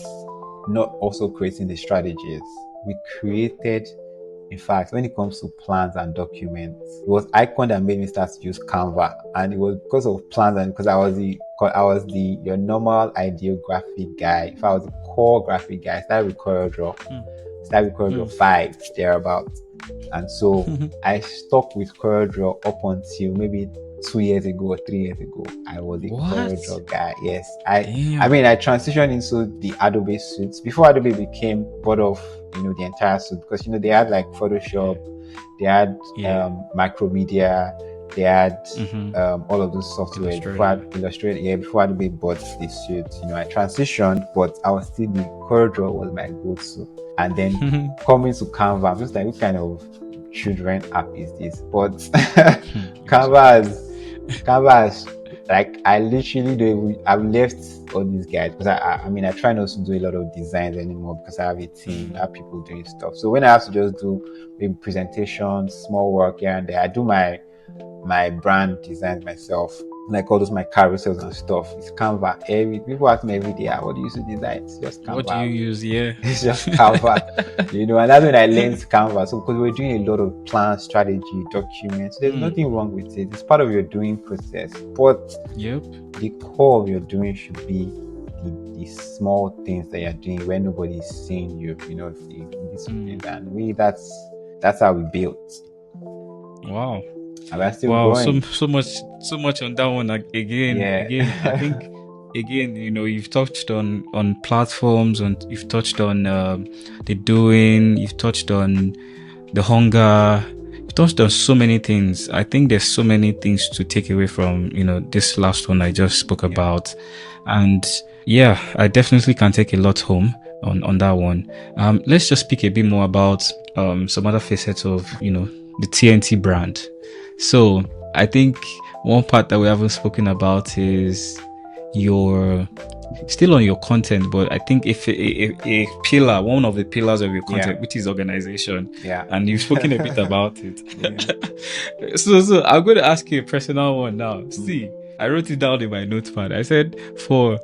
also creating the strategies. We created, in fact, when it comes to plans and documents, it was Icon that made me start to use Canva, and it was because of plans and because I was your normal ideal graphic guy. If I was the core graphic guy, I started with CorelDRAW 5 thereabouts. And so I stuck with CorelDRAW up until maybe 2 years ago or 3 years ago. I was a CorelDRAW guy. Yes. I transitioned into the Adobe suites before Adobe became part of the entire suite, because they had like Photoshop, they had Micromedia, they had all of those software before Adobe bought the suite. I transitioned, but I was still the CorelDRAW was my go-to. And then coming to Canva, I'm just like, what kind of children app is this? But Canva has like I literally I've left all these guys because I mean I try not to do a lot of designs anymore because I have a team, I have people doing stuff. So when I have to just do maybe presentations, small work here and there, I do my brand designs myself, like all those my carousels and stuff. It's Canva. People ask me every day, what do you use to design? It's just Canva. What do you use? Yeah, it's just Canva, and that's when I learned Canva. So because we're doing a lot of plan, strategy, documents, there's nothing wrong with it. It's part of your doing process, but the core of your doing should be the small things that you're doing where nobody's seeing you. And we that's how we built. Wow. And we're still going. So much on that one. Again, I think again, you've touched on platforms, and you've touched on the doing, you've touched on the hunger, you've touched on so many things. I think there's so many things to take away from this last one I just spoke about, and yeah, I definitely can take a lot home on that one. Let's just speak a bit more about some other facets of the TNT brand. So I think one part that we haven't spoken about is still on your content, but I think if a pillar, one of the pillars of your content, which is organization, and you've spoken a bit about it. So I'm going to ask you a personal one now. See, I wrote it down in my notepad. I said for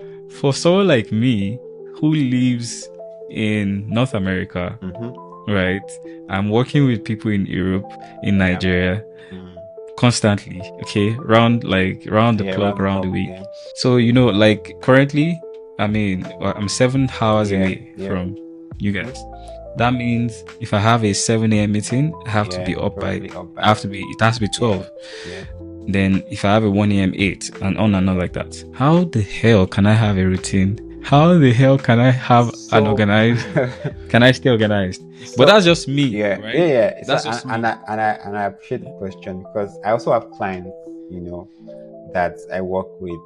someone like me who lives in North America, right? I'm working with people in Europe, in Nigeria. Constantly, okay, round the clock, round the week. So like currently, I mean, I'm 7 hours away from you guys. That means if I have a 7 a.m. meeting, I have to be up by. It has to be 12. Then if I have a 1 a.m. 8, and on and on like that. How the hell can I have a routine? How the hell can I have an organized? Can I stay organized? But that's just me, right? Yeah. That's just me. And I appreciate the question because I also have clients, that I work with,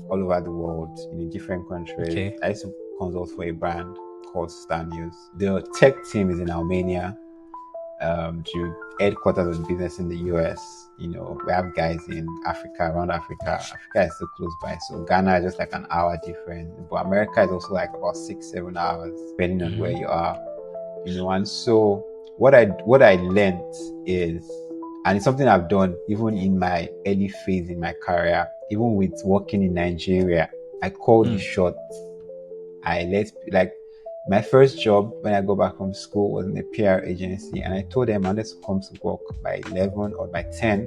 all over the world, in different countries. Okay. I used to consult for a brand called Star News. The tech team is in Armenia. The headquarters of the business in the US. We have guys in Africa, around Africa. Africa is so close by. So Ghana is just like an hour difference. But America is also like about 6-7 hours, depending on where you are. And so what I learned is, and it's something I've done even in my early phase in my career, even with working in Nigeria, I call the shots. My first job when I go back from school was in a PR agency, and I told them I wanted to come to work by 11 or by 10,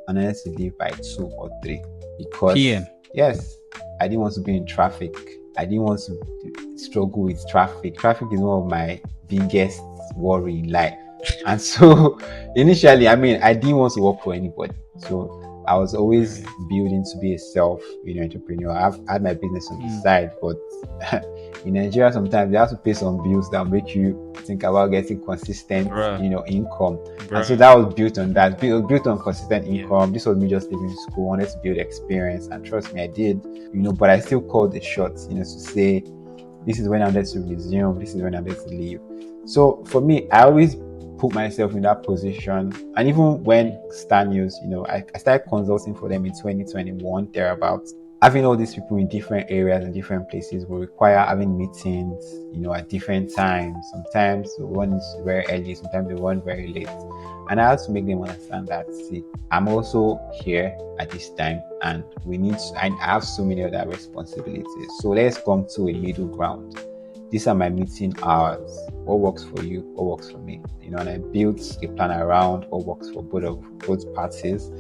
and I wanted to leave by 2 or 3 because PM. Yes, I didn't want to be in traffic. I didn't want to struggle with traffic. Traffic is one of my biggest worry in life, and so initially, I didn't want to work for anybody. So I was always building to be a self-entrepreneur. I've had my business on the side, but in Nigeria, sometimes you have to pay some bills that make you think about getting consistent, income. And so that was built on that. Built on consistent income. This was me just leaving school, wanted to build experience, and trust me, I did. But I still called the shots, to say, this is when I wanted to resume. This is when I wanted to leave. So for me, I always put myself in that position. And even when Star News, I started consulting for them in 2021, thereabouts. Having all these people in different areas and different places will require having meetings, at different times. Sometimes one is very early, sometimes the one very late. And I have to make them understand that, see, I'm also here at this time, and I have so many other responsibilities. So let's come to a middle ground. These are my meeting hours. What works for you? What works for me? And I built a plan around what works for both parties.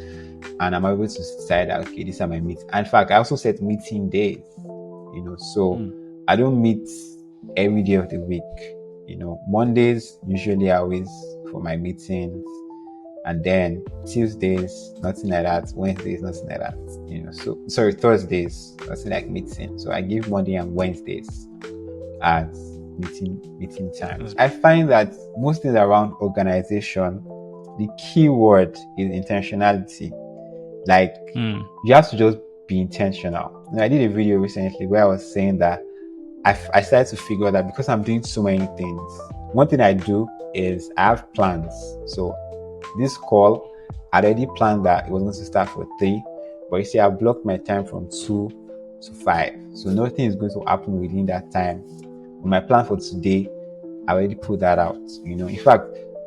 And I'm able to decide that, okay, these are my meetings. In fact, I also set meeting days, so I don't meet every day of the week. Mondays, usually I always for my meetings. And then Tuesdays, nothing like that. Wednesdays, nothing like that. Thursdays, nothing like meeting. So I give Monday and Wednesdays as meeting times. I find that most things around organization, the key word is intentionality. You have to just be intentional. I did a video recently where I was saying that I started to figure that because I'm doing so many things, one thing I do is I have plans. So this call, I already planned that it was going to start for 3, But you see, I blocked my time from 2 to 5. So nothing is going to happen within that time. My plan for today, I already put that out. In fact,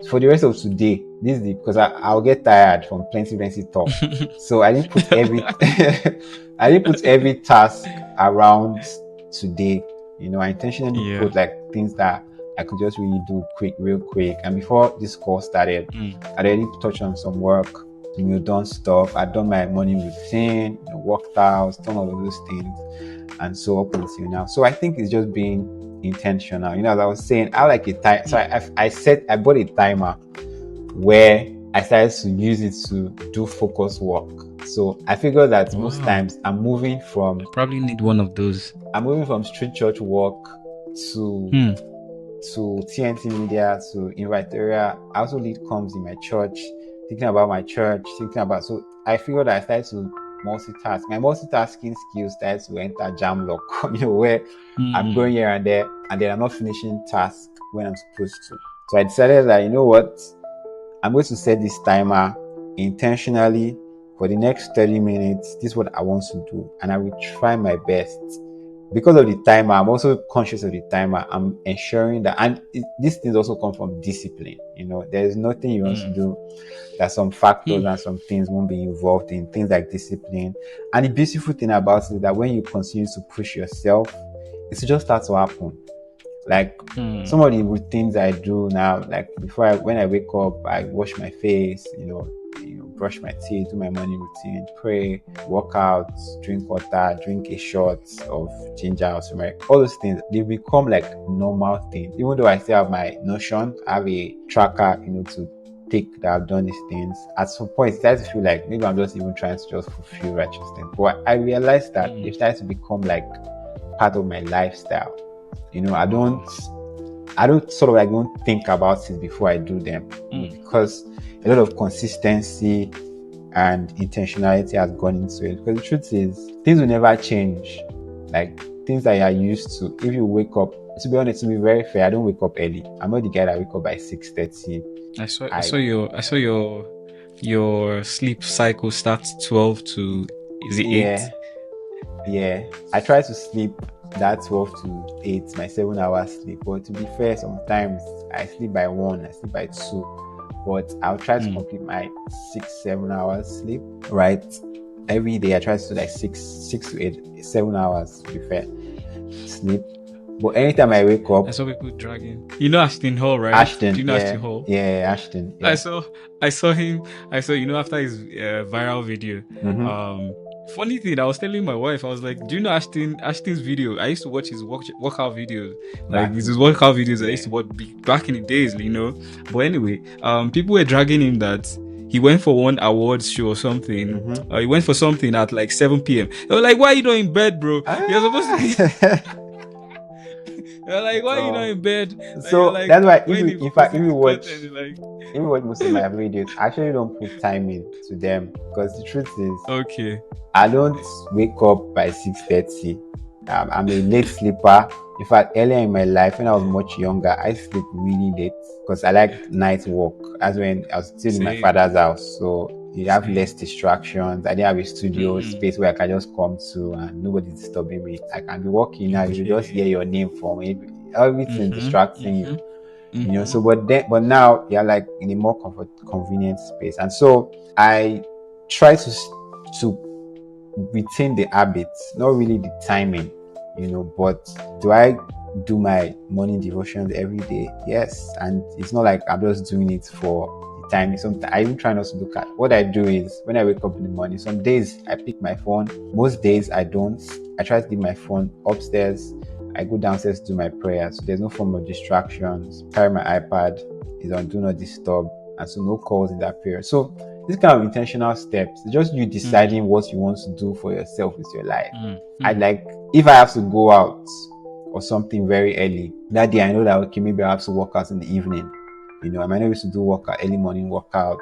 for the rest of today, this is because I'll get tired from plenty talk. So I didn't put every task around today. I intentionally put like things that I could just really do real quick. And before this call started, I already touched on some work, done stuff. I'd done my morning routine, worked out, done all of those things, and so up until now. So I think it's just being intentional. As I was saying, I like a time. So I bought a timer where I started to use it to do focus work. So I figured that most times I'm moving from probably need one of those. I'm moving from street church work to TNT media to invite area. I also lead comms in my church, thinking about my church, so I figured that I started to multitask. My multitasking skills started to enter jam lock, where I'm going here and there, and then I'm not finishing tasks when I'm supposed to. So I decided that, you know what, I'm going to set this timer intentionally for the next 30 minutes. This is what I want to do, and I will try my best. Because of the timer, I'm also conscious of the timer. I'm ensuring that, and these things also come from discipline. There's nothing you want to do that some factors and some things won't be involved in, things like discipline. And the beautiful thing about it is that when you continue to push yourself, it just starts to happen. Like some of the routines I do now, like when I wake up, I wash my face, brush my teeth, do my morning routine, pray, work out, drink water, drink a shot of ginger or turmeric. All those things, they become like normal things. Even though I still have my Notion, I have a tracker, to take that I've done these things. At some point, it starts to feel like maybe I'm just even trying to just fulfill righteousness. But I realized that it started to become like part of my lifestyle. I don't sort of like don't think about it before I do them, because a lot of consistency and intentionality has gone into it. Because the truth is, things will never change. Like things that you are used to. If you wake up, to be honest, to be very fair, I don't wake up early. I'm not the guy that wake up by 6:30. I saw your sleep cycle starts 12 to, is it 8? Yeah. I try to sleep that 12 to 8, my 7-hour sleep. But to be fair, sometimes I sleep by 1, I sleep by 2. But I'll try to complete my 6-7 hours sleep, right? Every day I try to do like 6 to 8, 7 hours, to be fair, sleep. But anytime I wake up, I saw people dragging. Ashton Hall, right? Ashton, do you know Ashton Hall? Yeah, Ashton. Yeah. I saw him. After his viral video. Funny thing, I was telling my wife, I was like, do you know Ashton's video? I used to watch his workout videos. Like his workout videos I used to watch back in the days, But anyway, people were dragging him that he went for one awards show or something. He went for something at like 7 p.m. They were like, why are you not in bed, bro? You're supposed to be... They're like, why are you not in bed? So that's why if you watch most of my videos, I actually don't put time into them, because the truth is, I don't wake up by 6:30. I'm a late sleeper. In fact, earlier in my life, when I was much younger, I sleep really late because I like night walk. That's when I was still in my father's house, so you have less distractions. I didn't have a studio space where I can just come to and nobody's disturbing me. I can be walking now, you just hear your name from everything distracting you. So but now you're like in a more convenient space, and so I try to retain the habits, not really the timing, but do I do my morning devotions every day? Yes. And it's not like I'm just doing it for the time. Sometimes I even try not to look at what I do. Is when I wake up in the morning, some days I pick my phone, most days I don't. I try to leave my phone upstairs. I go downstairs to do my prayers, so there's no form of distractions. Carry my iPad, is on do not disturb, and so no calls in that period. So this kind of intentional steps, it's just you deciding what you want to do for yourself with your life. I like, if I have to go out or something very early that day, I know that okay, maybe I have to work out in the evening. I might not be able to do workout, early morning workout.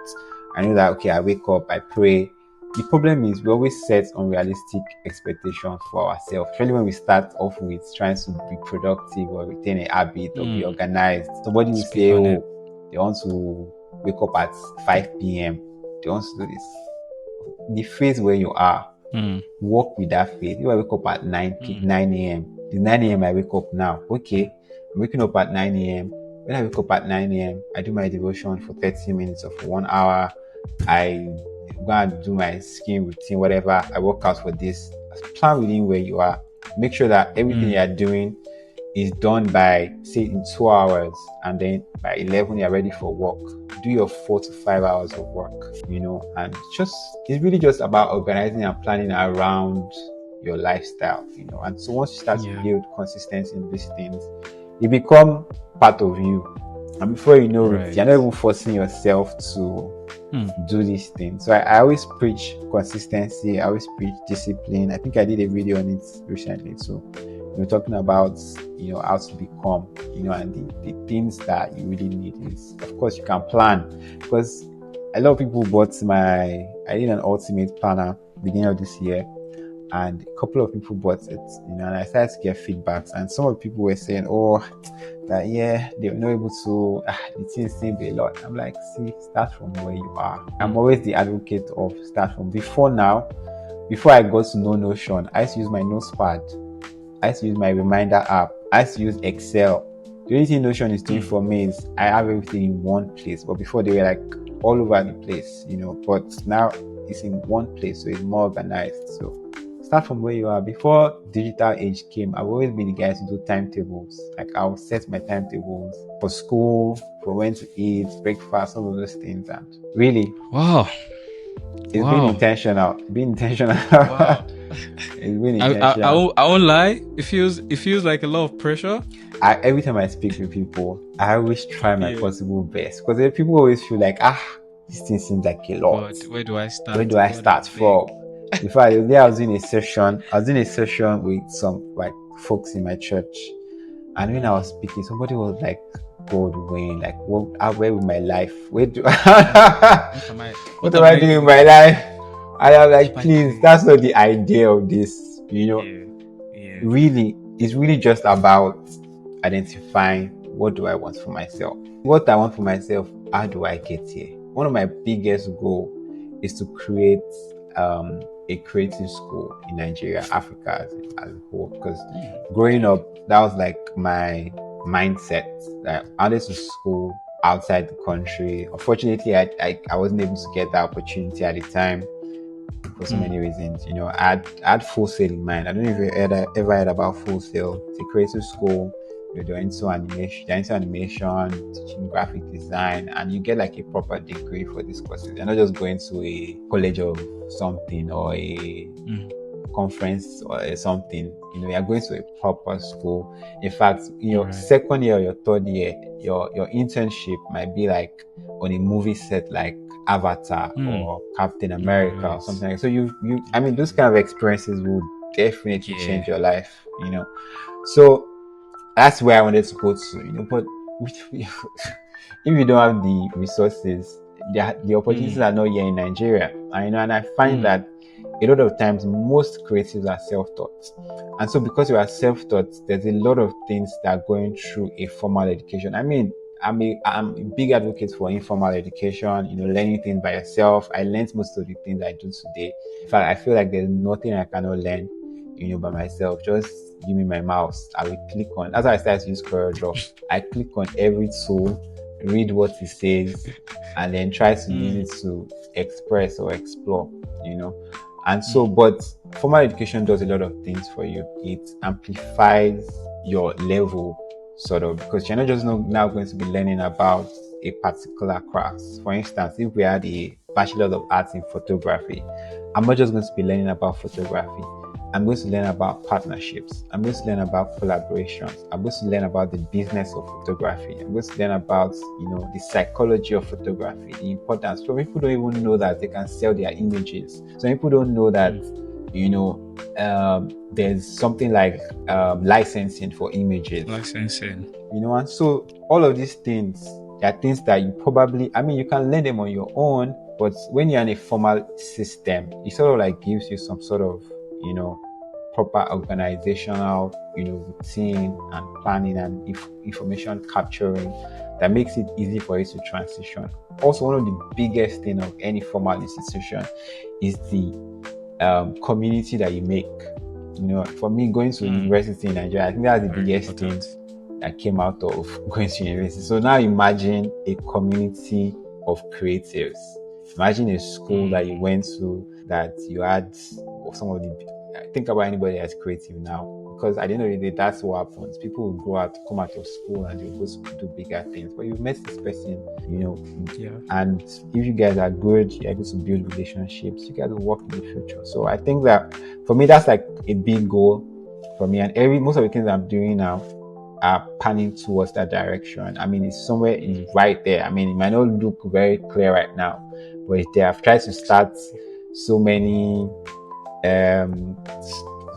I know that okay, I wake up, I pray. The problem is we always set unrealistic expectations for ourselves, especially when we start off with trying to be productive or retain a habit or be organized. Somebody will say, oh, they want to wake up at 5 p.m. They want to do this. the phase where you are. Mm. Work with that phase. If I wake up at 9 a.m., the 9 a.m. I wake up now. Okay, I'm waking up at 9 a.m. When I wake up at 9 a.m., I do my devotion for 30 minutes or for 1 hour. I go and do my skin routine, whatever. I work out for this. Plan within where you are. Make sure that everything you are doing is done by, say, in 2 hours, and then by 11 you're ready for work. Do your 4 to 5 hours of work, and it's really just about organizing and planning around your lifestyle, and so once you start to build consistency in these things, it become part of you, and before you know it, you're not even forcing yourself to do these things. So I always preach consistency. I always preach discipline. I think I did a video on it recently, so talking about how to become, and the things that you really need is, of course, you can plan, because a lot of people I did an ultimate planner beginning of this year, and a couple of people bought it, and I started to get feedbacks, and some of the people were saying, that they were not able to, the things seemed a lot. I'm like, see, start from where you are. I'm always the advocate of start from before I got to know Notion. I used to use my notepad. I used to use my reminder app. I used to use Excel. The only thing Notion is doing for me is I have everything in one place. But before, they were like all over the place, but now it's in one place, so it's more organized. So start from where you are. Before digital age came, I've always been the guy to do timetables. Like, I'll set my timetables for school, for when to eat, breakfast, all of those things. And really, wow, it's been intentional. Wow. It's been intentional. I won't lie. It feels like a lot of pressure. Every time I speak with people, I always try my possible best, because people always feel like, this thing seems like a lot. But where do I start? Where do I start from? In fact, the day I was in a session with some folks in my church, and when I was speaking, somebody was like, God, Wayne, like, where with my life? What am I doing with my life? And I'm like, please, that's not the idea of this, Really, it's really just about identifying, what do I want for myself? What I want for myself, how do I get here? One of my biggest goals is to create a creative school in Nigeria, Africa as a whole. Because growing up, that was like my mindset. That I wanted to school outside the country. Unfortunately, I wasn't able to get that opportunity at the time for so many reasons. I had Full Sail in mind. I don't know if you ever heard about Full Sail. It's a creative school. They're into animation, teaching graphic design, and you get like a proper degree for these courses. You're not just going to a college of something or a conference or something. You're going to a proper school. In fact, in your second year or your third year, your internship might be like on a movie set, like Avatar or Captain America or something like that. So those kind of experiences will definitely change your life. So that's where I wanted to go to, but if you don't have the resources, the opportunities are not here in Nigeria. And I find that a lot of times most creatives are self-taught. And so because you are self-taught, there's a lot of things that are going through a formal education. I'm a big advocate for informal education, learning things by yourself. I learned most of the things I do today. In fact, I feel like there's nothing I cannot learn, by myself. Just give me my mouse. I will click on. That's how I started to use CorelDRAW. I click on every tool, read what it says, and then try to use it to express or explore, And so, but formal education does a lot of things for you. It amplifies your level, sort of, because you're not just now going to be learning about a particular craft. For instance, if we had a Bachelor of Arts in photography, I'm not just going to be learning about photography. I'm going to learn about partnerships. I'm going to learn about collaborations. I'm going to learn about the business of photography. I'm going to learn about, the psychology of photography, the importance. Some people don't even know that they can sell their images. Some people don't know that, there's something like licensing for images. And so all of these things are things that you probably, you can learn them on your own, but when you're in a formal system, it sort of like gives you some sort of, proper organizational, routine and planning and information capturing that makes it easy for you to transition. Also, one of the biggest thing of any formal institution is the community that you make. For me, going to university in Nigeria, I think that's the biggest thing that came out of going to university. So now imagine a community of creatives. Imagine a school that you went to, that you had some of the. Think about anybody that's creative now, because at the end of the day, that's what happens. People will grow out, come out of school, and they'll go to do bigger things. But you've met this person, and if you guys are good, you're able to build relationships. You guys will work in the future. So I think that for me, that's like a big goal for me. And most of the things I'm doing now are panning towards that direction. I mean, it's somewhere, it's right there. I mean, it might not look very clear right now, but it's there. I've tried to start so many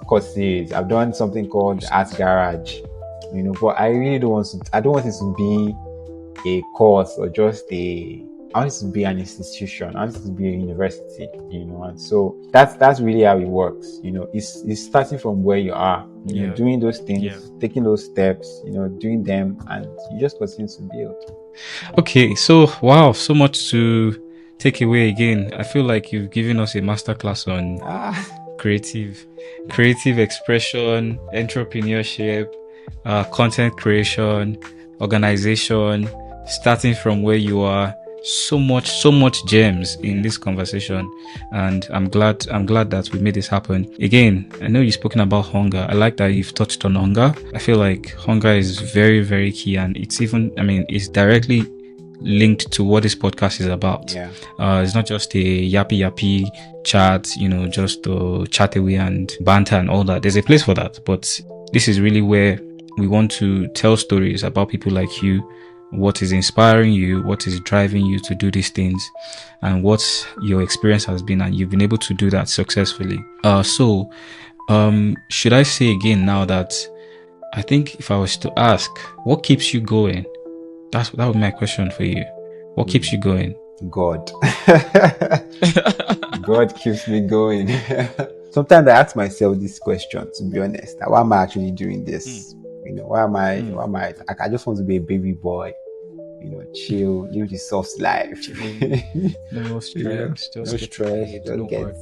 courses. I've done something called Art Garage, but I really don't want it to be a course or just I want it to be an institution. I want it to be a university, and so that's really how it works. It's starting from where you are, doing those things, taking those steps, doing them, and you just continue to build. Okay, so wow, so much to take away again. I feel like you've given us a masterclass on creative expression, entrepreneurship, content creation, organization, starting from where you are. So much gems in this conversation, and I'm glad that we made this happen. Again, I know you've spoken about hunger. I like that you've touched on hunger. I feel like hunger is very, very key, and it's directly linked to what this podcast is about. It's not just a yappy chat, just to chat away and banter and all that. There's a place for that, but this is really where we want to tell stories about people like you, what is inspiring you, what is driving you to do these things, and what your experience has been, and you've been able to do that successfully. Should I say again now that I think if I was to ask, what keeps you going? That would be my question for you. What keeps you going? God. God keeps me going. Sometimes I ask myself this question, to be honest. Why am I actually doing this? Why am I I just want to be a baby boy, chill, live the soft life. No stress, no stress, just get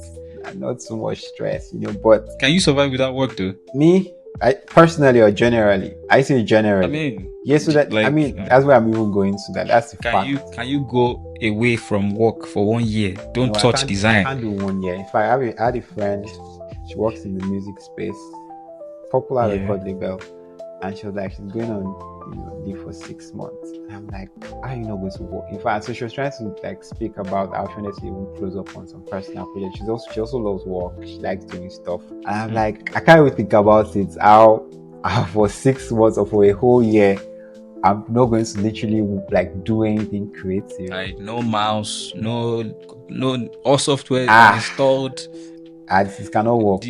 not so much stress, but can you survive without work though? Me, personally or generally? I say generally. Yes, so that that's where I'm even going to that. That's the fact. Can you go away from work for 1 year? Don't touch design. I can't do 1 year. If I had a friend, she works in the music space, popular record label, and she was like, she's going on leave for 6 months. And I'm like, how are you not going to work? In fact, so she was trying to speak about how she wanted to even close up on some personal projects. She also loves work. She likes doing stuff. And I'm like, I can't even think about it. How for 6 months or for a whole year, I'm not going to literally do anything creative. No mouse, no all software installed. This cannot work.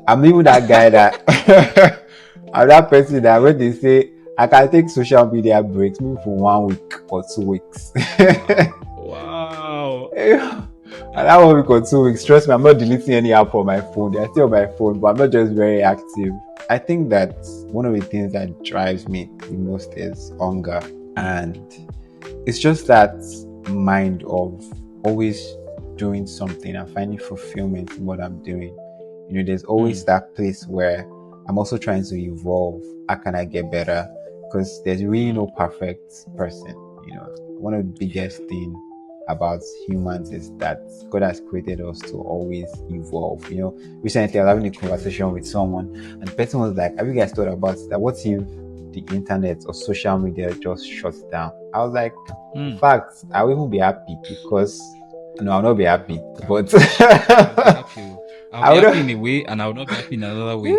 I'm even that guy that I'm that person that when they say I can take social media breaks, maybe for 1 week or 2 weeks. Wow. And that 1 week or 2 weeks, trust me, I'm not deleting any app on my phone. They're still on my phone, but I'm not just very active. I think that one of the things that drives me the most is hunger. And it's just that mind of always doing something and finding fulfillment in what I'm doing. There's always that place where I'm also trying to evolve. How can I get better? Because there's really no perfect person. One of the biggest things about humans is that God has created us to always evolve. Recently I was having a conversation with someone, and the person was like, have you guys thought about that? What if the internet or social media just shuts down? I was like, in fact, I will even be happy, because I'll not be happy, but I'll be happy in a way, and I'll not be happy in another way.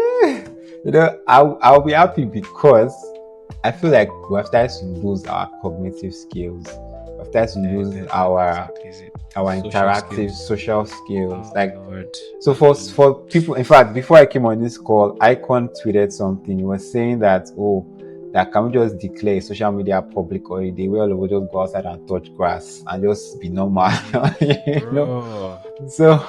I'll be happy because I feel like we have started to lose our cognitive skills. We have started to lose our interactive social skills. So for people, in fact, before I came on this call, Icon tweeted something. He was saying that can we just declare social media public holiday where all of us just go outside and touch grass and just be normal? Bro. So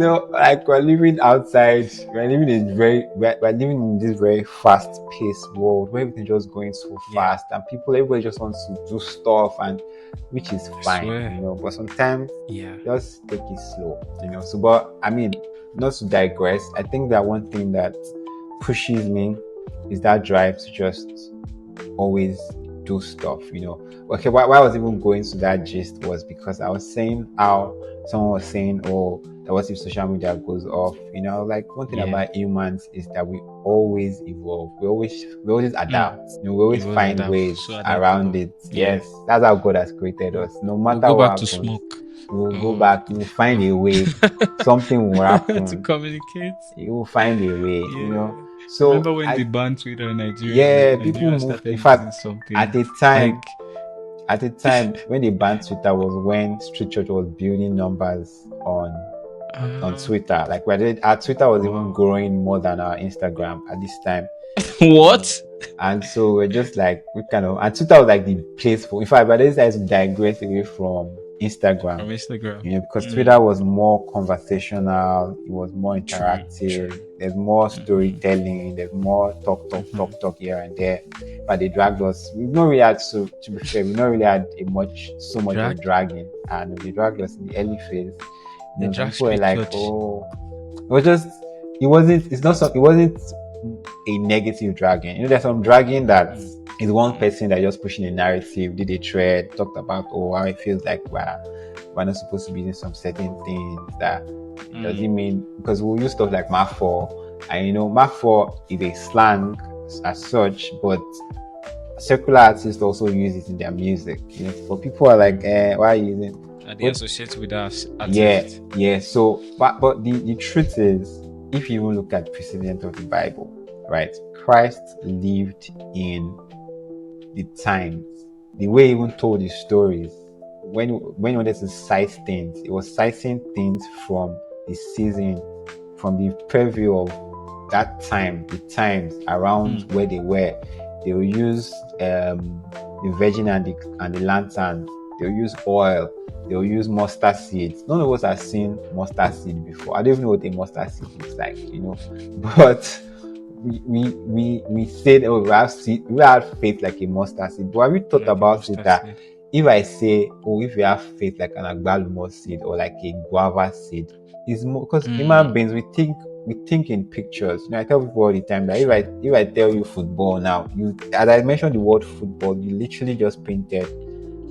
So like we're living outside, we're living in this very fast-paced world where everything just going so Yeah. fast, and everybody just wants to do stuff, and which is I fine, swear. But sometimes Yeah. just take it slow, So, but I mean, not to digress, I think that one thing that pushes me is that drive to just always do stuff, Okay, why I was even going to that gist was because I was saying how someone was saying, oh, that what if social media goes off? Like one thing Yeah. about humans is that we always evolve, we always adapt, we always Evolve, find adapt, ways so around adaptable. it. Yeah. Yes, that's how God has created us. No We'll matter go what back to happens, smoke. we'll go Oh. back, we'll find a way, something will To happen, communicate. you will find a way, Yeah. So Remember when they banned Twitter in Nigeria yeah, and people Nigeria moved. In started using fact, something at a time, like when they banned Twitter was when Street Church was building numbers on Twitter. Like our Twitter was even wow. growing more than our Instagram at this time. What? And so we're just like and Twitter was like the place for. In fact, but this has digress away from Instagram. From Instagram. Because Twitter was more conversational, it was more True, interactive, true. there's more Mm-hmm. storytelling, there's more talk, Mm-hmm. here and there. But they dragged us. We've not really had to be fair, we've not really had so much of Drag? dragging. And they dragged us in the early phase. The Some drag people were street like, church. oh, it was just, it wasn't a negative dragging. There's some dragging that is one person that just pushing a narrative, did a thread, talked about, oh, how it feels like we're not supposed to be doing some certain things. That does it mean, because we'll use stuff like Mark 4, and Mark 4 is a slang as such, but secular artists also use it in their music. But people are like, why are you using? And they But associate with us yeah, artists. yeah. So, but the truth is, if you even look at precedent of the Bible, right? Christ lived in the times. The way he even told his stories, when he wanted to cite things, it was citing things from the season, from the preview of that time, the times around where they were. They will use the virgin and the lantern. They'll use oil. They'll use mustard seeds. None of us have seen mustard seed before. I don't even know what a mustard seed looks like, But we said, oh, we have faith like a mustard seed. But have you thought Like a about it mustard that seed. if I say, oh, if you have faith like an agbalumo seed or like a guava seed, it's more because human beings we think in pictures. I tell people all the time that if I tell you football now, as I mentioned the word football, you literally just painted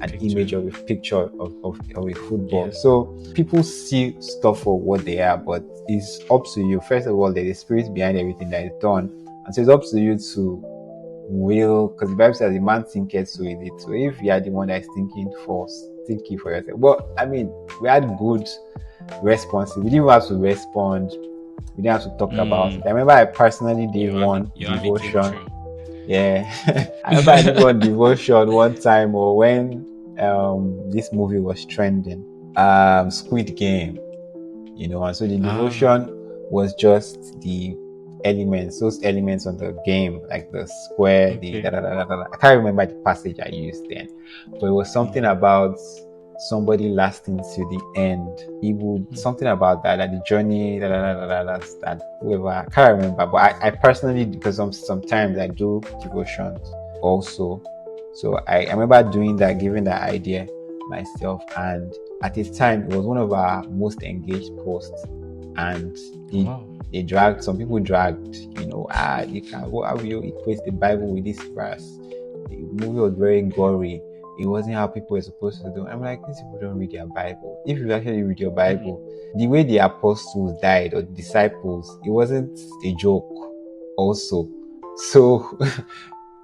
an image of a picture of a football. Yeah. So people see stuff for what they are, but it's up to you. First of all, there's a spirit behind everything that is done, and so it's up to you to will, because the Bible says the man thinketh so is it. So if you are the one that is thinking for yourself. But I mean, we had good responses. We didn't even have to respond. We didn't have to talk about it. I remember I personally did one Your army came devotion. true. Yeah. I remember I did one devotion one time, or when this movie was trending, Squid Game, and so the devotion was just the those elements on the game, like the square, the Okay. da da da da da. I can't remember the passage I used then, but it was something about somebody lasting to the end. It would something about that, like the journey, da da da da da, that whoever, I can't remember, but I personally, because sometimes I do devotions also, so I remember doing that, giving that idea myself, and at the time it was one of our most engaged posts, and some people dragged, you can, how will you equate the Bible with this verse? The movie was very gory. It wasn't how people were supposed to do. I'm like, these people don't read their Bible. If you actually read your Bible, the way the apostles died, or the disciples, it wasn't a joke also. So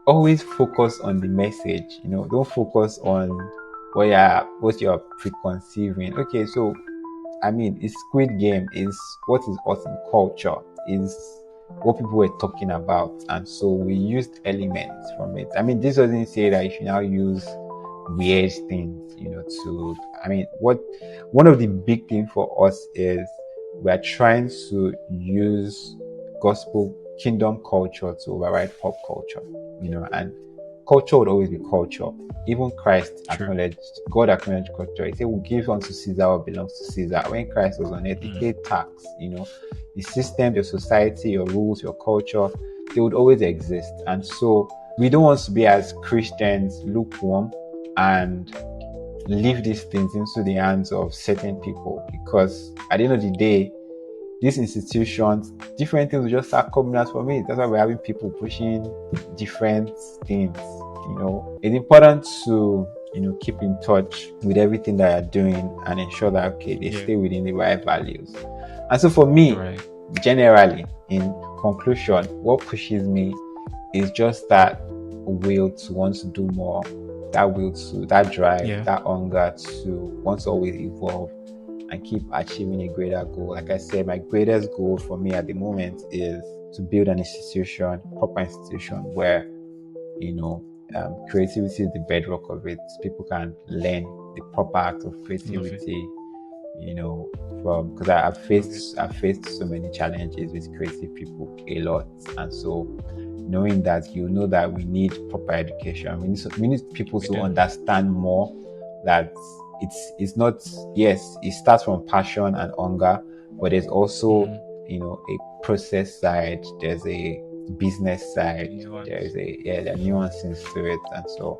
always focus on the message, don't focus on what you're preconceiving. Okay, so I mean, it's Squid Game is what is us in culture, is what people were talking about, and so we used elements from it. I mean, this doesn't say that you should now use weird things, to. I mean, one of the big things for us is we're trying to use gospel kingdom culture to override pop culture, and culture would always be culture. Even Christ True. acknowledged, God acknowledged culture. He said, "We'll give unto Caesar what belongs to Caesar." When Christ was on earth, he paid tax. The system, your society, your rules, your culture, they would always exist. And so we don't want to be, as Christians, lukewarm and leave these things into the hands of certain people, because at the end of the day, these institutions, different things will just start coming out from it. That's why we're having people pushing different things. It's important to keep in touch with everything that you're doing and ensure that they stay within the right values. And so for me, generally, in conclusion, what pushes me is just that will to want to do more, that will to, that drive, that hunger to want to always evolve and keep achieving a greater goal. Like I said, my greatest goal for me at the moment is to build an institution, proper institution, where creativity is the bedrock of it. People can learn the proper act of creativity. Because I've faced so many challenges with creative people, a lot, and so knowing that that we need proper education, we need people to understand more that it's not, yes, it starts from passion and hunger, but there's also a process side, there's a business side, there's there are nuances to it, and so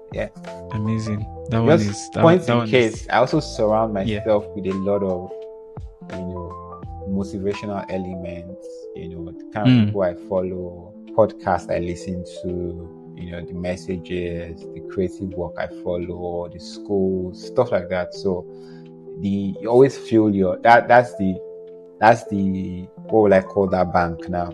amazing. That just one is points that in one case is, I also surround myself with a lot of motivational elements, the kind of people I follow, podcasts I listen to, the messages, the creative work I follow, the schools, stuff like that. So you always feel that's the what would I call that bank now?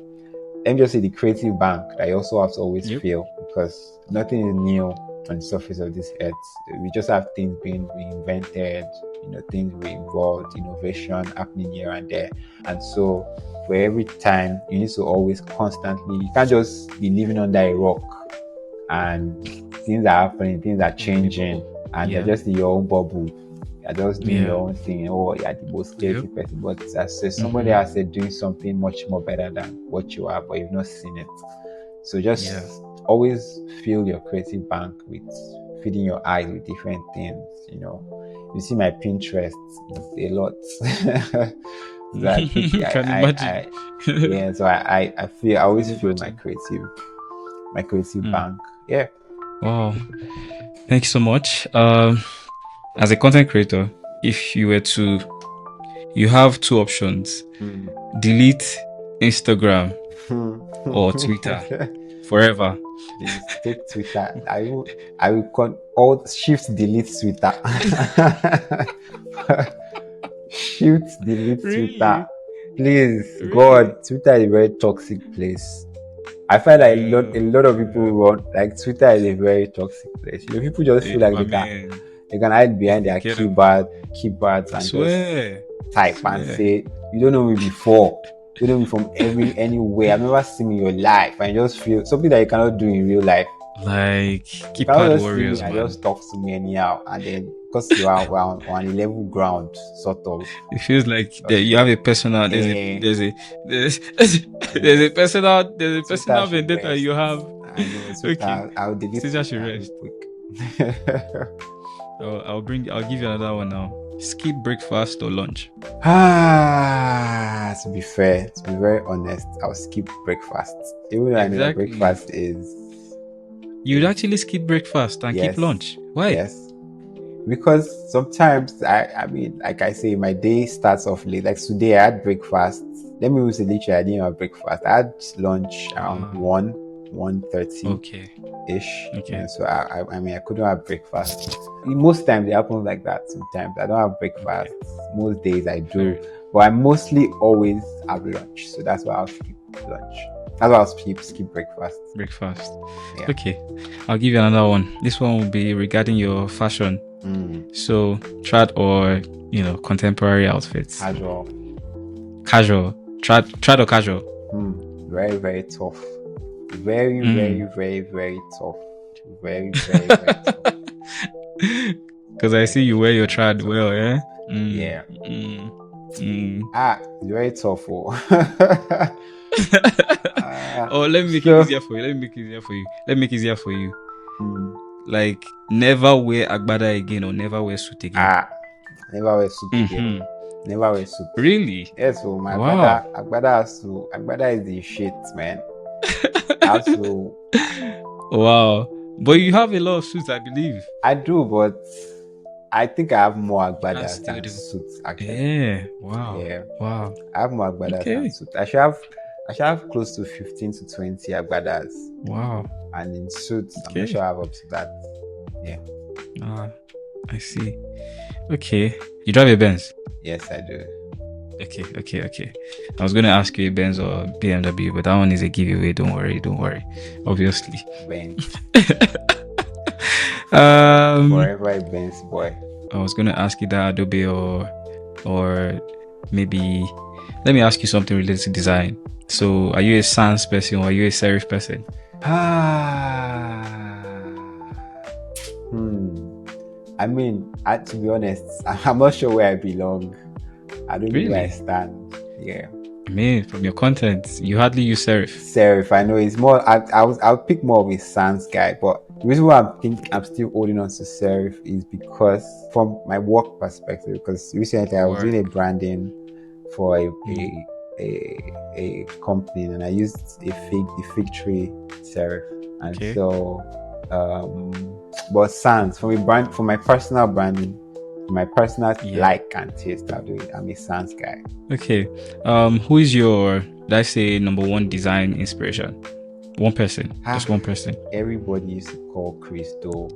Let me just say the creative bank that you also have to always feel, because nothing is new on the surface of this earth. We just have things being reinvented, things being evolved, innovation happening here and there. And so for every time, you need to always constantly, you can't just be living under a rock and things are happening, things are changing, and you're just in your own bubble. You're just doing your own thing. Oh, you're the most creative person. But as somebody has said, doing something much more better than what you are, but you've not seen it. So just always fill your creative bank with feeding your eyes with different things. You see my Pinterest, it's a lot. So I think can imagine. So I always feel my creative bank. Yeah. Wow. Thank you so much. As a content creator, if you were to, you have two options: delete Instagram or Twitter forever. Please take Twitter. I will alt shift delete Twitter. Shift delete Twitter. Please, God, Twitter is a very toxic place. I find like a lot of people run like Twitter is a very toxic place. People just feel like they can hide behind their keyboards and just type and say, "You don't know me before. You don't know me from anywhere. I've never seen me in your life." And you just feel something that you cannot do in real life. Like keypad warriors, man. Just talk to me anyhow, and then because you are on a level ground, sort of. It feels like you have a personal. There's a personal vendetta you have. I know. Okay. I'll delete it real quick. I'll give you another one now. Skip breakfast or lunch? To be fair, to be very honest, I'll skip breakfast. Even though I know that breakfast is. You'd actually skip breakfast and keep lunch. Why? Yes. Because sometimes I mean, like I say, my day starts off late. Like today, I had breakfast. Let me use the literally, I didn't have breakfast. I had lunch around 1:30 ish. Okay. So I mean, I couldn't have breakfast. Most times it happens like that. Sometimes I don't have breakfast. Most days I do, but I mostly always have lunch. So that's why I'll skip lunch. That's why I'll skip breakfast. Yeah. Okay, I'll give you another one. This one will be regarding your fashion. So trad or contemporary outfits? Casual. Trad or casual? Very, very tough. Very, very, very, very tough. Very, very, very tough. Because I see you wear your trad well, yeah? Yeah. It's very tough. Let me make it easier for you. Let me make it easier for you. Like, never wear agbada again or never wear suit again. Never wear suit again. Never wear suit. Really? Yes, so my Wow. agbada is the shit, man. Also, Wow. But you have a lot of suits, I believe. I do, but I think I have more You can agbadas still than do. suits actually. Yeah. Wow. Yeah. Wow. I have more agbadas Okay. than suits. I should have close to 15 to 20 agbadas. Wow. And in suits, I'm not Okay. sure I have up to that. Yeah. I see. Okay. You drive a Benz? Yes, I do. Okay. I was going to ask you a Benz or BMW, but that one is a giveaway. Don't worry. Obviously. Benz. Um, Forever a Benz boy. I was going to ask you that Adobe or maybe let me ask you something related to design. So, are you a sans person or are you a serif person? I mean, to be honest, I'm not sure where I belong. I don't know where I stand. Yeah. I mean, from your content, you hardly use serif. Serif, I know it's more. I'll pick more of a sans guy, but the reason why I'm still holding on to serif is because from my work perspective. Because recently I was doing a branding for a company, and I used the fig tree serif, and so but sans for my personal branding, my personal like and taste, I'll do it. I'm a sans guy. Okay. Who is your, let's say, number one design inspiration? One person. Just one person. Everybody used to call Christo.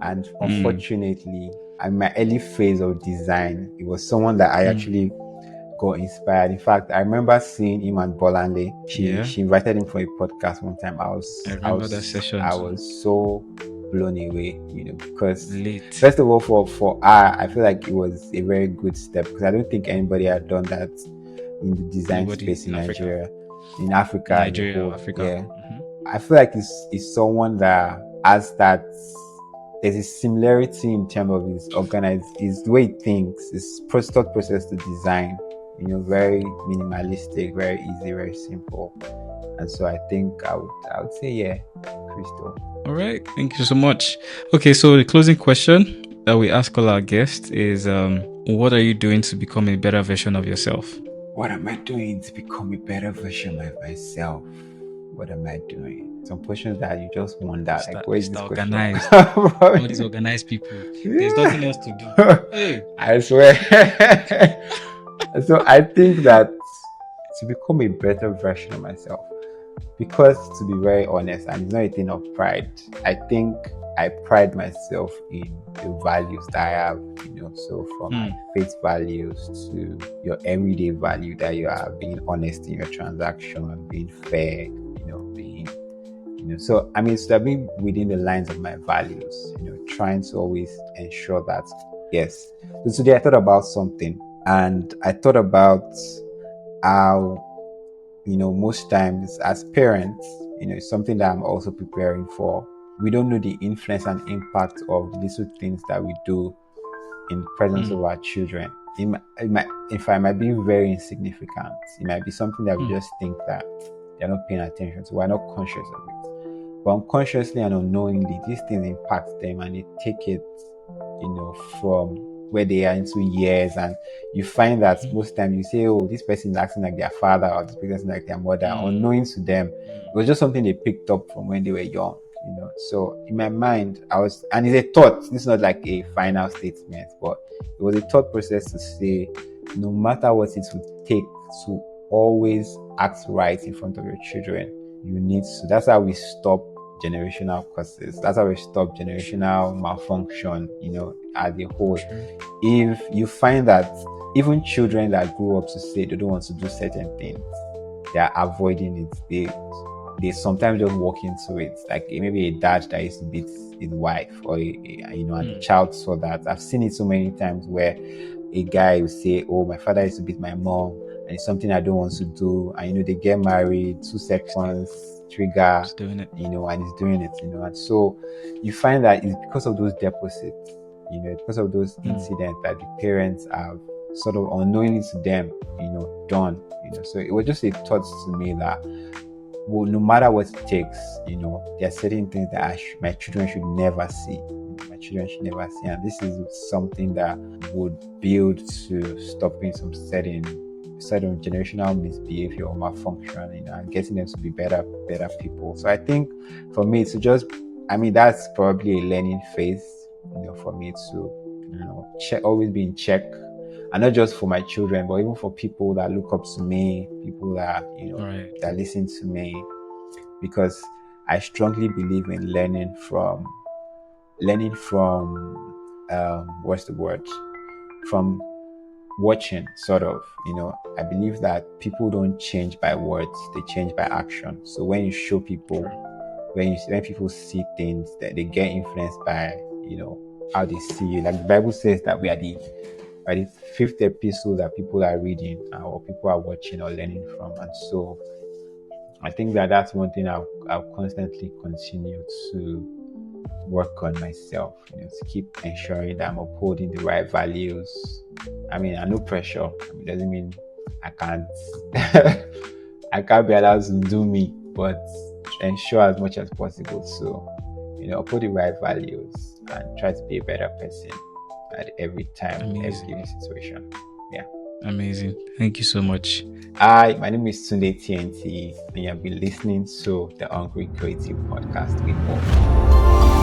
And unfortunately, in my early phase of design, it was someone that I actually got inspired. In fact, I remember seeing him and Bolanle. She invited him for a podcast one time. I remember that session. I was so blown away, because first of all, for her, I feel like it was a very good step, because I don't think anybody had done that in the design space in Nigeria, in Africa. Yeah. I feel like it's someone that has that. There's a similarity in terms of his the way he thinks, his thought process to design. Very minimalistic, very easy, very simple. And so I think I would say Crystal. All right, thank you so much. Okay, so the closing question that we ask all our guests is, what are you doing to become a better version of yourself? What am I doing to become a better version of myself? What am I doing? Some questions that you just wonder, like, where is this organized? All these organized people. There's nothing else to do. Hey. I swear. So I think that to become a better version of myself, because to be very honest, and it's not a thing of pride, I think I pride myself in the values that I have, so from my faith values to your everyday value that you are, being honest in your transaction, being fair, being, so I mean, so being within the lines of my values, trying to always ensure that, yes. So today I thought about something, and I thought about how, most times as parents, it's something that I'm also preparing for. We don't know the influence and impact of the little things that we do in the presence of our children. In fact, it might be very insignificant. It might be something that we just think that they're not paying attention to. We're not conscious of it. But unconsciously and unknowingly, these things impact them, and they take it, from where they are into years. And you find that most times you say, oh, this person is acting like their father, or this person is like their mother. Unknowing to them, it was just something they picked up from when they were young. So in my mind, and it's a thought. This is not like a final statement, but it was a thought process to say, no matter what it would take to always act right in front of your children, you need to. That's how we stop generational causes. That's how we stop generational malfunction, as a whole. If you find that even children that grew up to say they don't want to do certain things, they are avoiding it. They sometimes just walk into it. Like maybe a dad that used to beat his wife, or and the child saw that. I've seen it so many times where a guy will say, "Oh, my father used to beat my mom, and it's something I don't want to do." And they get married, 2 seconds trigger, He's doing it. And he's doing it, and so you find that it's because of those deposits, because of those incidents that the parents have sort of unknowingly to them, done, So it was just a thought to me that well, no matter what it takes, there are certain things that my children should never see. My children should never see, and this is something that would build to stopping some certain generational misbehavior or malfunction, and getting them to be better people. So I think for me to just, that's probably a learning phase, for me to, always be in check, and not just for my children, but even for people that look up to me, people that Right. that listen to me, because I strongly believe in learning from what's the word, from watching, sort of. I believe that people don't change by words, they change by action. So when you show people, when people see things, that they get influenced by how they see you. Like the Bible says that we are the fifth epistle that people are reading, or people are watching or learning from. And so I think that that's one thing I'll constantly continue to work on myself, to keep ensuring that I'm upholding the right values. I know pressure. It doesn't mean I can't I can't be allowed to do me, but ensure as much as possible to uphold the right values and try to be a better person at every time, every given situation. Yeah. Amazing. Thank you so much. Hi, my name is TundeTNT, and you've been listening to the Hungry Creative Podcast with Mo.